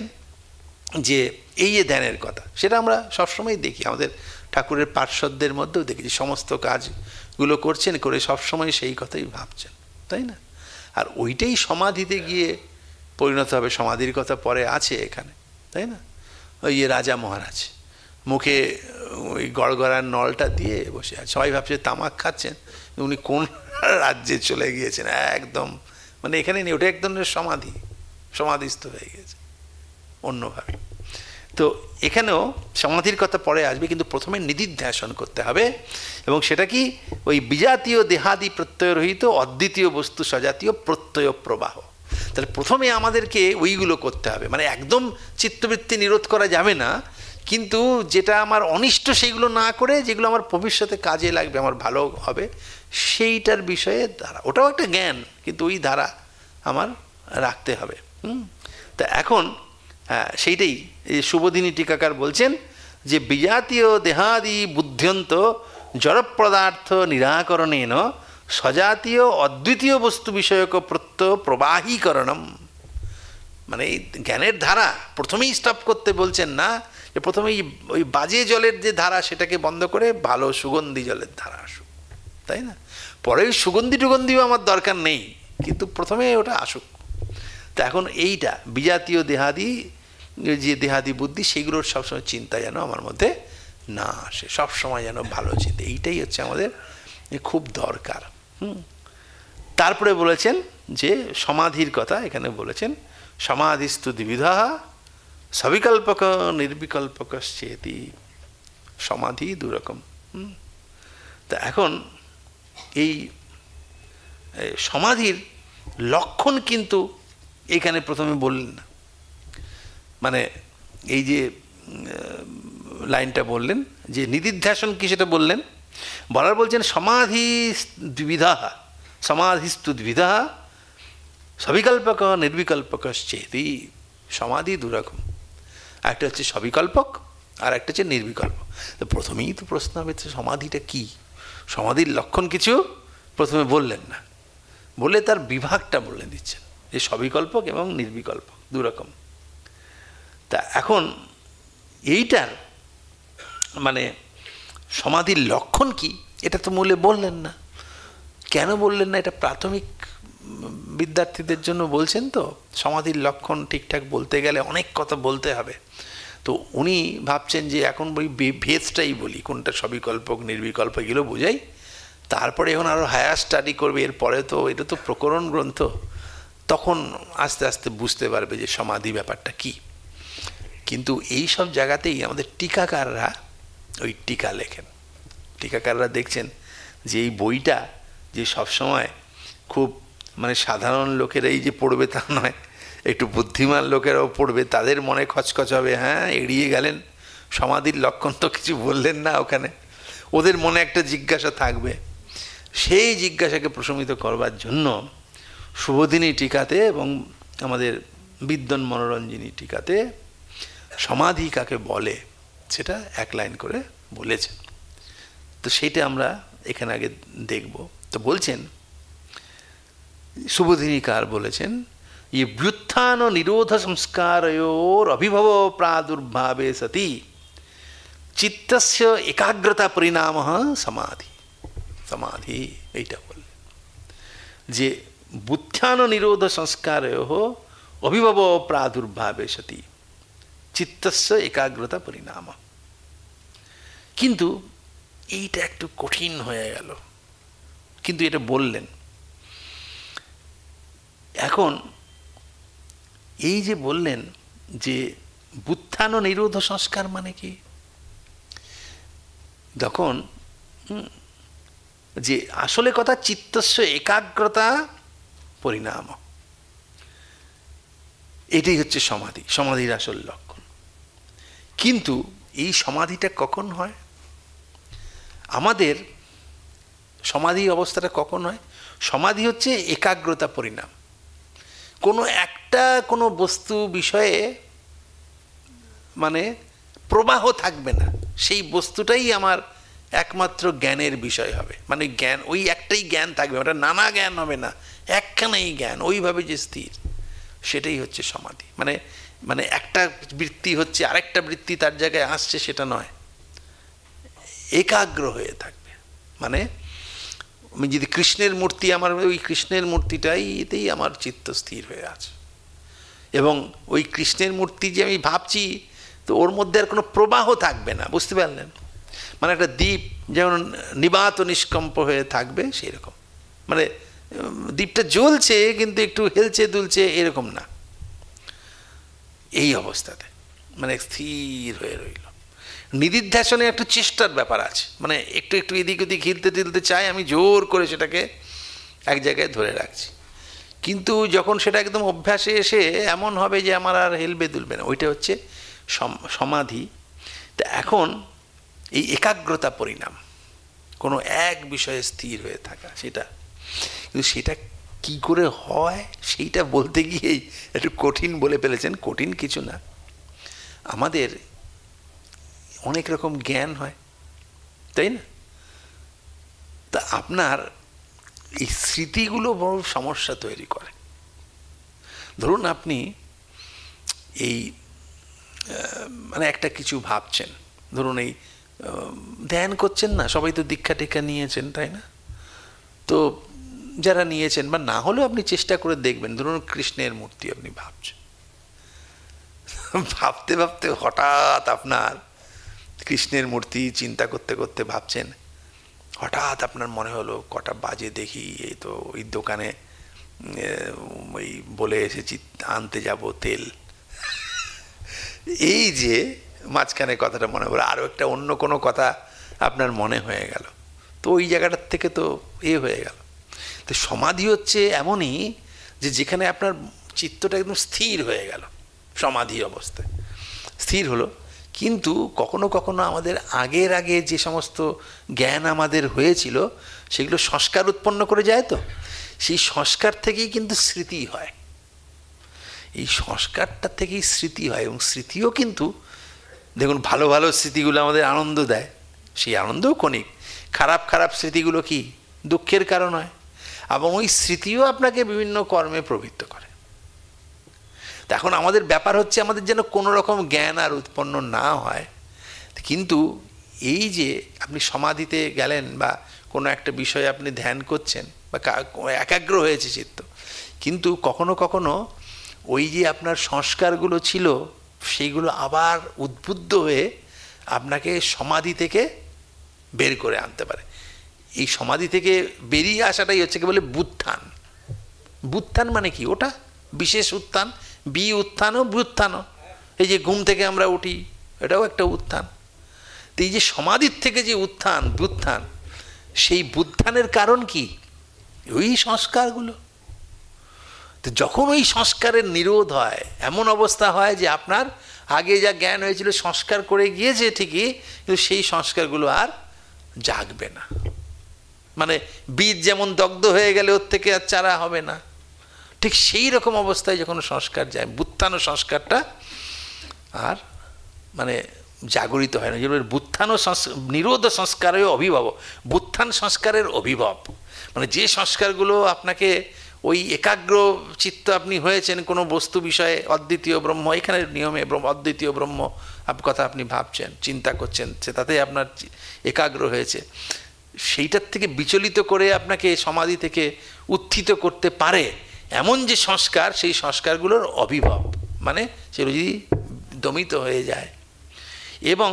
যে এই যে ধ্যানের কথা, সেটা আমরা সবসময় দেখি, আমাদের ঠাকুরের পার্শ্বদের মধ্যেও দেখি যে সমস্ত কাজগুলো করছেন, করে সবসময় সেই কথাই ভাবছেন, তাই না? আর ওইটাই সমাধিতে গিয়ে পরিণত হবে। সমাধির কথা পরে আছে এখানে, তাই না? ওই রাজা মহারাজ মুখে ওই গড়গড়ার নলটা দিয়ে বসে আছে, সবাই ভাবছে তামাক খাচ্ছেন, উনি কোন রাজ্যে চলে গিয়েছেন একদম, মানে এখানে নেই, ওটা এক ধরনের সমাধিস্থ হয়ে গেছে অন্যভাবে। তো এখানেও সমাধির কথা পরে আসবে, কিন্তু প্রথমে নিদিধ্যাসন করতে হবে, এবং সেটা কি ওই বিজাতীয় দেহাদি প্রত্যয়রহিত অদ্বিতীয় বস্তু সজাতীয় প্রত্যয় প্রবাহ। তাহলে প্রথমে আমাদেরকে ওইগুলো করতে হবে, মানে একদম চিত্তবৃত্তি নিরোধ করা যাবে না, কিন্তু যেটা আমার অনিষ্ট সেইগুলো না করে, যেগুলো আমার ভবিষ্যতে কাজে লাগবে, আমার ভালো হবে, সেইটার বিষয়ে ধারা, ওটাও একটা জ্ঞান, কিন্তু ওই ধারা আমার রাখতে হবে। তা এখন সেইটাই শুভদিনী টিকাকার বলছেন যে বিজাতীয় দেহাদি বুদ্ধ্যন্ত জড়পদার্থ নিরাকরণেন সজাতীয় অদ্বিতীয় বস্তু বিষয়ক প্রত্যয় প্রবাহীকরণম। মানে এই জ্ঞানের ধারা প্রথমেই স্টপ করতে বলছেন না, যে প্রথমেই ওই বাজে জলের যে ধারা সেটাকে বন্ধ করে ভালো সুগন্ধি জলের ধারা আসুক, তাই না? পরে ওই সুগন্ধিও আমার দরকার নেই, কিন্তু প্রথমে ওটা আসুক। তো এখন এইটা বিজাতীয় দেহাদি, যে দেহাদি বুদ্ধি, সেগুলোর সবসময় চিন্তা যেন আমার মধ্যে না আসে, সবসময় যেন ভালো চিন্তা, এইটাই হচ্ছে আমাদের খুব দরকার। তারপরে বলেছেন যে সমাধির কথা, এখানে বলেছেন সমাধিস্তু দ্বিবিধা সবিকল্পক নির্বিকল্পকশ্চেতি, সমাধি দুরকম। তা এখন এই সমাধির লক্ষণ কিন্তু এখানে প্রথমে বললেন না, মানে এই যে লাইনটা বললেন যে নিদিধ্যাসন কি সেটা বললেন, বলার বলছেন সমাধি দ্বিবিধা সমাধিস্তু দ্বিবিধা সবিকল্পক নির্বিকল্পকশ্চেতি। সমাধি দুরকম, একটা হচ্ছে সবিকল্পক আর একটা হচ্ছে নির্বিকল্পক। তো প্রথমেই তো প্রশ্ন হবে সমাধিটা কি, সমাধির লক্ষণ কিছু প্রথমে বললেন না, বলে তার বিভাগটা বলে দিচ্ছেন যে সবিকল্পক এবং নির্বিকল্পক দুরকম। তা এখন এইটার মানে সমাধির লক্ষণ কি এটা তো মূলে বললেন না। কেন বললেন না? এটা প্রাথমিক বিদ্যার্থীদের জন্য বলছেন তো। সমাধির লক্ষণ ঠিকঠাক বলতে গেলে অনেক কথা বলতে হবে। তো উনি ভাবছেন যে এখন ওই ভেদটাই বলি, কোনটা সবিকল্পক নির্বিকল্প এগুলো বোঝাই, তারপরে এখন আরও হায়ার স্টাডি করবে। এরপরে তো এটা তো প্রকরণ গ্রন্থ, তখন আস্তে আস্তে বুঝতে পারবে যে সমাধি ব্যাপারটা কি। কিন্তু এই সব জায়গাতেই আমাদের টিকাকাররা ওই টিকা লেখেন। টিকাকাররা দেখছেন যে এই বইটা যে সবসময় খুব মানে সাধারণ লোকেরাই যে পড়বে তা নয়, একটু বুদ্ধিমান লোকেরাও পড়বে, তাদের মনে খচখচ হবে, হ্যাঁ এড়িয়ে গেলেন, সমাধির লক্ষণ তো কিছু বললেন না ওখানে। ওদের মনে একটা জিজ্ঞাসা থাকবে, সেই জিজ্ঞাসাকে প্রশমিত করবার জন্য শুভদিনী টিকাতে এবং আমাদের বিদ্বন মনোরঞ্জিনী টিকাতে সমাধি কাকে বলে সেটা এক লাইন করে বলেছেন। তো সেইটা আমরা এখানে আগে দেখব। তো বলছেন শুভদিনীকার বলেছেন, ये व्युत्थान निरोध संस्कारयोर अभिभव प्रादुर्भावे सति चित्तस्य एकाग्रता परिणाम समाधि। समाधि এইটা বললেন যে বুদ্ধ্যান নিরোধ সংস্কারয়োহ অভিভব প্রাদুর্ভাবে সতি চিত্তস্য একাগ্রতা পরিণাম। কিন্তু এইটা একটু কঠিন হয়ে গেল, কিন্তু এটা বললেন। এখন এই যে বললেন যে বুত্থান নিরোধ সংস্কার মানে কি, যখন যে আসলে কথা চিত্তস্য একাগ্রতা পরিণাম, এটাই হচ্ছে সমাধি, সমাধির আসল লক্ষণ। কিন্তু এই সমাধিটা কখন হয়? আমাদের সমাধি অবস্থাটা কখন হয়? সমাধি হচ্ছে একাগ্রতা পরিণাম। কোনো একটা কোনো বস্তু বিষয়ে মানে প্রবাহ থাকবে না, সেই বস্তুটাই আমার একমাত্র জ্ঞানের বিষয় হবে। মানে জ্ঞান, ওই একটাই জ্ঞান থাকবে, ওটা নানা জ্ঞান হবে না, একখানেই জ্ঞান, ওইভাবে যে স্থির, সেটাই হচ্ছে সমাধি। মানে মানে একটা বৃত্তি হচ্ছে, আরেকটা বৃত্তি তার জায়গায় আসছে, সেটা নয়, একাগ্র হয়ে থাকবে। মানে আমি যদি কৃষ্ণের মূর্তি, আমার ওই কৃষ্ণের মূর্তিটাইতেই আমার চিত্ত স্থির হয়ে আছে, এবং ওই কৃষ্ণের মূর্তি যে আমি ভাবছি, তো ওর মধ্যে আর কোনো প্রবাহ থাকবে না, বুঝতে পারলেন? মানে একটা দ্বীপ যেমন নিবাত নিষ্কম্প হয়ে থাকবে, সেই রকম। মানে দ্বীপটা জ্বলছে কিন্তু একটু হেলছে দুলছে, এরকম না, এই অবস্থাতে মানে স্থির হয়ে রইল। নিদিধ্যাসনে একটু চেষ্টার ব্যাপার আছে, মানে একটু একটু এদিক ওদিক হিলতে তিলতে চাই, আমি জোর করে সেটাকে এক জায়গায় ধরে রাখছি। কিন্তু যখন সেটা একদম অভ্যাসে এসে এমন হবে যে আমার আর হেলবে দুলবে না, ওইটা হচ্ছে সমাধি। তা এখন এই একাগ্রতা পরিণাম, কোনো এক বিষয়ে স্থির হয়ে থাকা, সেটা কিন্তু সেটা কি করে হয় সেইটা বলতে গিয়েই একটু কঠিন বলে ফেলেছেন। কঠিন কিছু না, আমাদের অনেক রকম জ্ঞান হয়, তাই না? তা আপনার এই স্মৃতিগুলো বড় সমস্যা তৈরি করে। ধরুন আপনি এই মানে একটা কিছু ভাবছেন, ধরুন এই ধ্যান করছেন না, সবাই তো দীক্ষা টিক্ষা নিয়েছেন, তাই না? তো যারা নিয়েছেন বা না হলেও আপনি চেষ্টা করে দেখবেন, ধরুন কৃষ্ণের মূর্তি আপনি ভাবছেন, ভাবতে ভাবতে হঠাৎ আপনার কৃষ্ণের মূর্তি চিন্তা করতে করতে ভাবছেন, হঠাৎ আপনার মনে হলো কটা বাজে দেখি, এই তো ওই দোকানে ওই বলে এসেছি আনতে যাব তেল, এই যে মাঝখানে কথাটা মনে পড়ে, আরও একটা অন্য কোনো কথা আপনার মনে হয়ে গেল, তো ওই জায়গাটার থেকে তো হয়ে গেল। তো সমাধি হচ্ছে এমনই যে যেখানে আপনার চিত্তটা একদম স্থির হয়ে গেল, সমাধি অবস্থায় স্থির হলো। কিন্তু কখনো কখনো আমাদের আগের আগে যে সমস্ত জ্ঞান আমাদের হয়েছিল, সেগুলো সংস্কার উৎপন্ন করে যায়, তো সেই সংস্কার থেকেই কিন্তু স্মৃতি হয়। এই সংস্কারটা থেকেই স্মৃতি হয়, এবং স্মৃতিও কিন্তু দেখুন ভালো ভালো স্মৃতিগুলো আমাদের আনন্দ দেয়, সেই আনন্দও ক্ষণিক। খারাপ খারাপ স্মৃতিগুলো কি দুঃখের কারণ হয়, এবং ওই স্মৃতিও আপনাকে বিভিন্ন কর্মে প্রবৃত্ত করে। এখন আমাদের ব্যাপার হচ্ছে আমাদের যেন কোনো রকম জ্ঞান আর উৎপন্ন না হয়, কিন্তু এই যে আপনি সমাধিতে গেলেন বা কোনো একটা বিষয়ে আপনি ধ্যান করছেন বা একাগ্র হয়েছে চিত্ত, কিন্তু কখনো কখনো ওই যে আপনার সংস্কারগুলো ছিল সেইগুলো আবার উদ্বুদ্ধ হয়ে আপনাকে সমাধি থেকে বের করে আনতে পারে। এই সমাধি থেকে বেরিয়ে আসাটাই হচ্ছে কি বলে বুত্থান। বুত্থান মানে কি? ওটা বিশেষ উত্থান, বি উত্থানও ব্যুত্থানও। এই যে ঘুম থেকে আমরা উঠি, এটাও একটা উত্থান। তো এই যে সমাধির থেকে যে উত্থান ব্যুত্থান, সেই বুত্থানের কারণ কি? ওই সংস্কারগুলো। তো যখন ওই সংস্কারের নিরোধ হয়, এমন অবস্থা হয় যে আপনার আগে যা জ্ঞান হয়েছিল সংস্কার করে গিয়েছে ঠিকই, কিন্তু সেই সংস্কারগুলো আর জাগবে না। মানে বীজ যেমন দগ্ধ হয়ে গেলে ওর থেকে আর চারা হবে না, ঠিক সেই রকম অবস্থায় যখন সংস্কার যায়, বুত্থান সংস্কারটা আর মানে জাগরিত হয় না। যেগুলো বুত্থান নিরোধ সংস্কারের অভিভব, বুত্থান সংস্কারের অভিভব, মানে যে সংস্কারগুলো আপনাকে ওই একাগ্র চিত্ত আপনি হয়েছেন কোনো বস্তু বিষয়ে, অদ্বিতীয় ব্রহ্ম, এখানে নিয়মে অদ্বিতীয় ব্রহ্ম কথা আপনি ভাবছেন, চিন্তা করছেন, সেটাতে আপনার একাগ্র হয়েছে, সেইটার থেকে বিচলিত করে আপনাকে সমাধি থেকে উত্থিত করতে পারে এমন যে সংস্কার, সেই সংস্কারগুলোর অভিভব, মানে সেগুলো যদি দমিত হয়ে যায়, এবং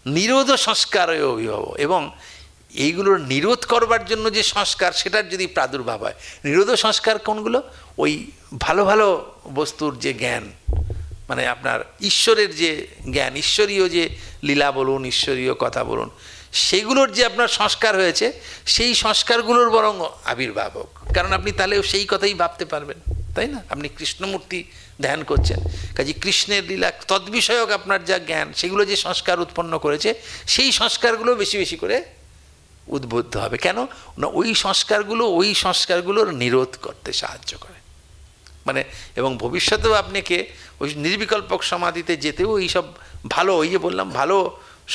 নিরোধ সংস্কারের অভিভব, এবং এইগুলোর নিরোধ করবার জন্য যে সংস্কার সেটার যদি প্রাদুর্ভাব হয়। নিরোধ সংস্কার কোনগুলো? ওই ভালো ভালো বস্তুর যে জ্ঞান, মানে আপনার ঈশ্বরের যে জ্ঞান, ঈশ্বরীয় যে লীলা বলুন, ঈশ্বরীয় কথা বলুন, সেগুলোর যে আপনার সংস্কার হয়েছে, সেই সংস্কারগুলোর বরং আবির্ভাব হোক। কারণ আপনি তাহলে সেই কথাই ভাবতে পারবেন, তাই না? আপনি কৃষ্ণমূর্তি ধ্যান করছেন, কাজে কৃষ্ণের লীলা তদ্বিষয়ক আপনার যা জ্ঞান, সেগুলো যে সংস্কার উৎপন্ন করেছে, সেই সংস্কারগুলো বেশি বেশি করে উদ্বুদ্ধ হবে। কেন না? ওই সংস্কারগুলোর নিরোধ করতে সাহায্য করে। মানে এবং ভবিষ্যতেও আপনাকে ওই নির্বিকল্পক সমাধিতে যেতেও এইসব ভালো, ওই যে বললাম ভালো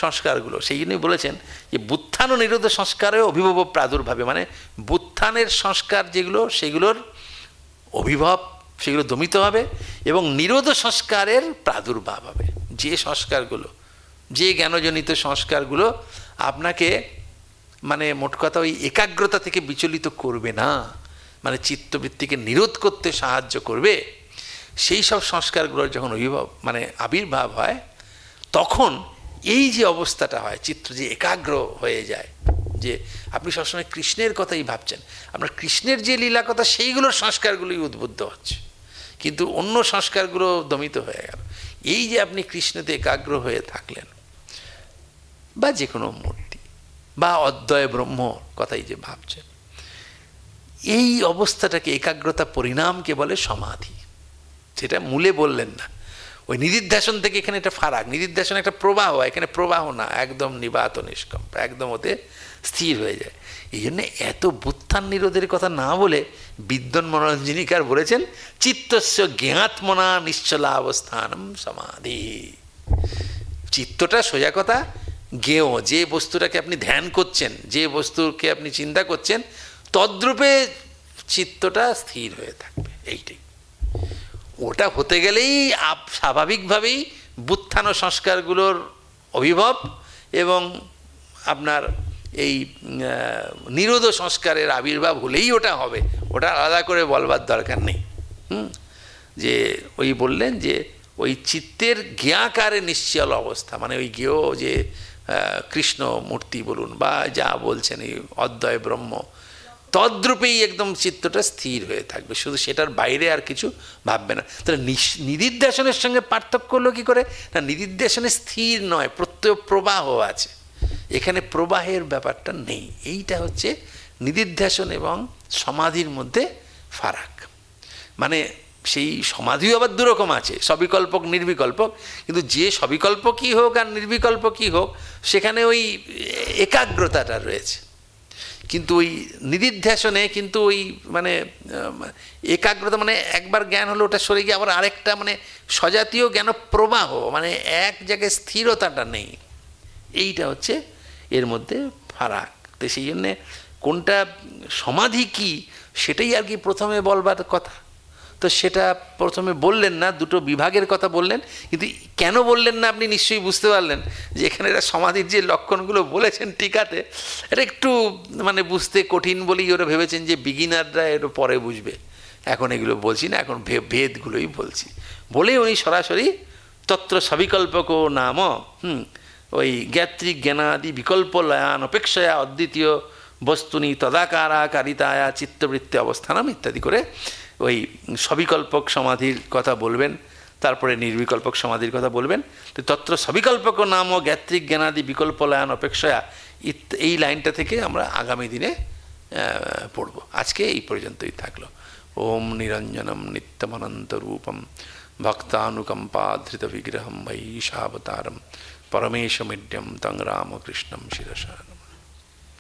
সংস্কারগুলো, সেই জন্যই বলেছেন যে বুত্থান ও নিরোধ সংস্কারে অভিভব প্রাদুর্ভাবে, মানে বুত্থানের সংস্কার যেগুলো, সেগুলোর অভিভব, সেগুলো দমিত হবে, এবং নিরোধ সংস্কারের প্রাদুর্ভাব হবে। যে সংস্কারগুলো, যে জ্ঞানজনিত সংস্কারগুলো আপনাকে মানে মোট কথা ওই একাগ্রতা থেকে বিচলিত করবে না, মানে চিত্তবৃত্তিকে নিরোধ করতে সাহায্য করবে, সেই সব সংস্কারগুলোর যখন অভিভব মানে আবির্ভাব হয়, তখন এই যে অবস্থাটা হয়, চিত্ত যে একাগ্র হয়ে যায়, যে আপনি সবসময় কৃষ্ণের কথাই ভাবছেন, আপনার কৃষ্ণের যে লীলা কথা, সেইগুলোর সংস্কারগুলোই উদ্বুদ্ধ হচ্ছে, কিন্তু অন্য সংস্কারগুলো দমিত হয়ে গেল। এই যে আপনি কৃষ্ণতে একাগ্র হয়ে থাকলেন, বা যে কোনো মূর্তি বা অদ্বয় ব্রহ্ম কথাই যে ভাবছেন, এই অবস্থাটাকে, একাগ্রতা পরিণামকে বলে সমাধি। সেটা মূলে বললেন না, ওই নিদিধ্যাসন থেকে এখানে একটা ফারাক। নিদিধ্যাসন একটা প্রবাহ, এখানে প্রবাহ না, একদম নিবাত নিষ্কম্প, একদম ওতে স্থির হয়ে যায়। এই জন্য এত বুত্থান নিরোধের কথা না বলে বিদ্বন মনোরঞ্জনীকার বলেছেন চিত্তস্য জ্ঞাতমনা নিশ্চলা অবস্থানম সমাধি। চিত্তটা সোজা কথা জ্ঞেয়, যে বস্তুটাকে আপনি ধ্যান করছেন, যে বস্তুকে আপনি চিন্তা করছেন, তদ্রূপে চিত্তটা স্থির হয়ে থাকবে। এইটাই, ওটা হতে গেলেই স্বাভাবিকভাবেই বুত্থান সংস্কারগুলোর অভিভব এবং আপনার এই নিরোধ সংস্কারের আবির্ভাব হলেই ওটা হবে। ওটা আলাদা করে বলবার দরকার নেই। যে ওই বললেন যে ওই চিত্তের জ্ঞাকারে নিশ্চল অবস্থা, মানে ওই জ্ঞেয় যে কৃষ্ণ মূর্তি বলুন বা যা বলছেন এই অদ্বয় ব্রহ্ম, তদ্রূপেই একদম চিত্তটা স্থির হয়ে থাকবে, শুধু সেটার বাইরে আর কিছু ভাববে না। তাহলে নিদিধ্যাসনের সঙ্গে পার্থক্য হলো কী করে না? নিদিধ্যাসনে স্থির নয়, প্রত্যয় প্রবাহ আছে, এখানে প্রবাহের ব্যাপারটা নেই। এইটা হচ্ছে নিদিধ্যাসন এবং সমাধির মধ্যে ফারাক। মানে সেই সমাধিও আবার দুরকম আছে, সবিকল্পক নির্বিকল্পক, কিন্তু যে সবিকল্পকই হোক আর নির্বিকল্পকই হোক, সেখানে ওই একাগ্রতাটা রয়েছে। কিন্তু ওই নিদিধ্যাসনে কিন্তু ওই মানে একাগ্রতা, মানে একবার জ্ঞান হলো ওটা সরে গিয়ে আবার আরেকটা মানে সজাতীয় জ্ঞান প্রবাহ, মানে এক জায়গায় স্থিরতাটা নেই। এইটা হচ্ছে এর মধ্যে ফারাক। তো সেই জন্যে কোনটা সমাধি কি সেটাই আর কি প্রথমে বলবার কথা। তো সেটা প্রথমে বললেন না, দুটো বিভাগের কথা বললেন, কিন্তু কেন বললেন না আপনি নিশ্চয়ই বুঝতে পারলেন যে এখানে এরা সমাধির যে লক্ষণগুলো বলেছেন টিকাতে, এটা একটু মানে বুঝতে কঠিন বলেই ওরা ভেবেছেন যে বিগিনাররা এর পরে বুঝবে। এখন এগুলো বলছি না, এখন ভেদগুলোই বলছি বলে উনি সরাসরি তত্র সবিকল্পক নাম ওই জ্ঞাত্রিক জ্ঞানাদি বিকল্প লয়ান অপেক্ষায়া অদ্বিতীয় বস্তুনি তদাকারাকারিতায়া চিত্তবৃত্তি অবস্থানাম ইত্যাদি করে ওই সবিকল্পক সমাধির কথা বলবেন, তারপরে নির্বিকল্পক সমাধির কথা বলবেন। তো তত্র সবিকল্পক নাম ও জ্ঞাত্রিক জ্ঞানাদি বিকল্প লয়ান অপেক্ষায়া এই লাইনটা থেকে আমরা আগামী দিনে পড়ব। আজকে এই পর্যন্তই থাকলো। ওম নিরঞ্জনম নিত্যমনন্তরূপম ভক্তানুকম্পাধৃত বিগ্রহম বৈশাবতারম পরমেশমিড্যম তং রামকৃষ্ণম শিরসা।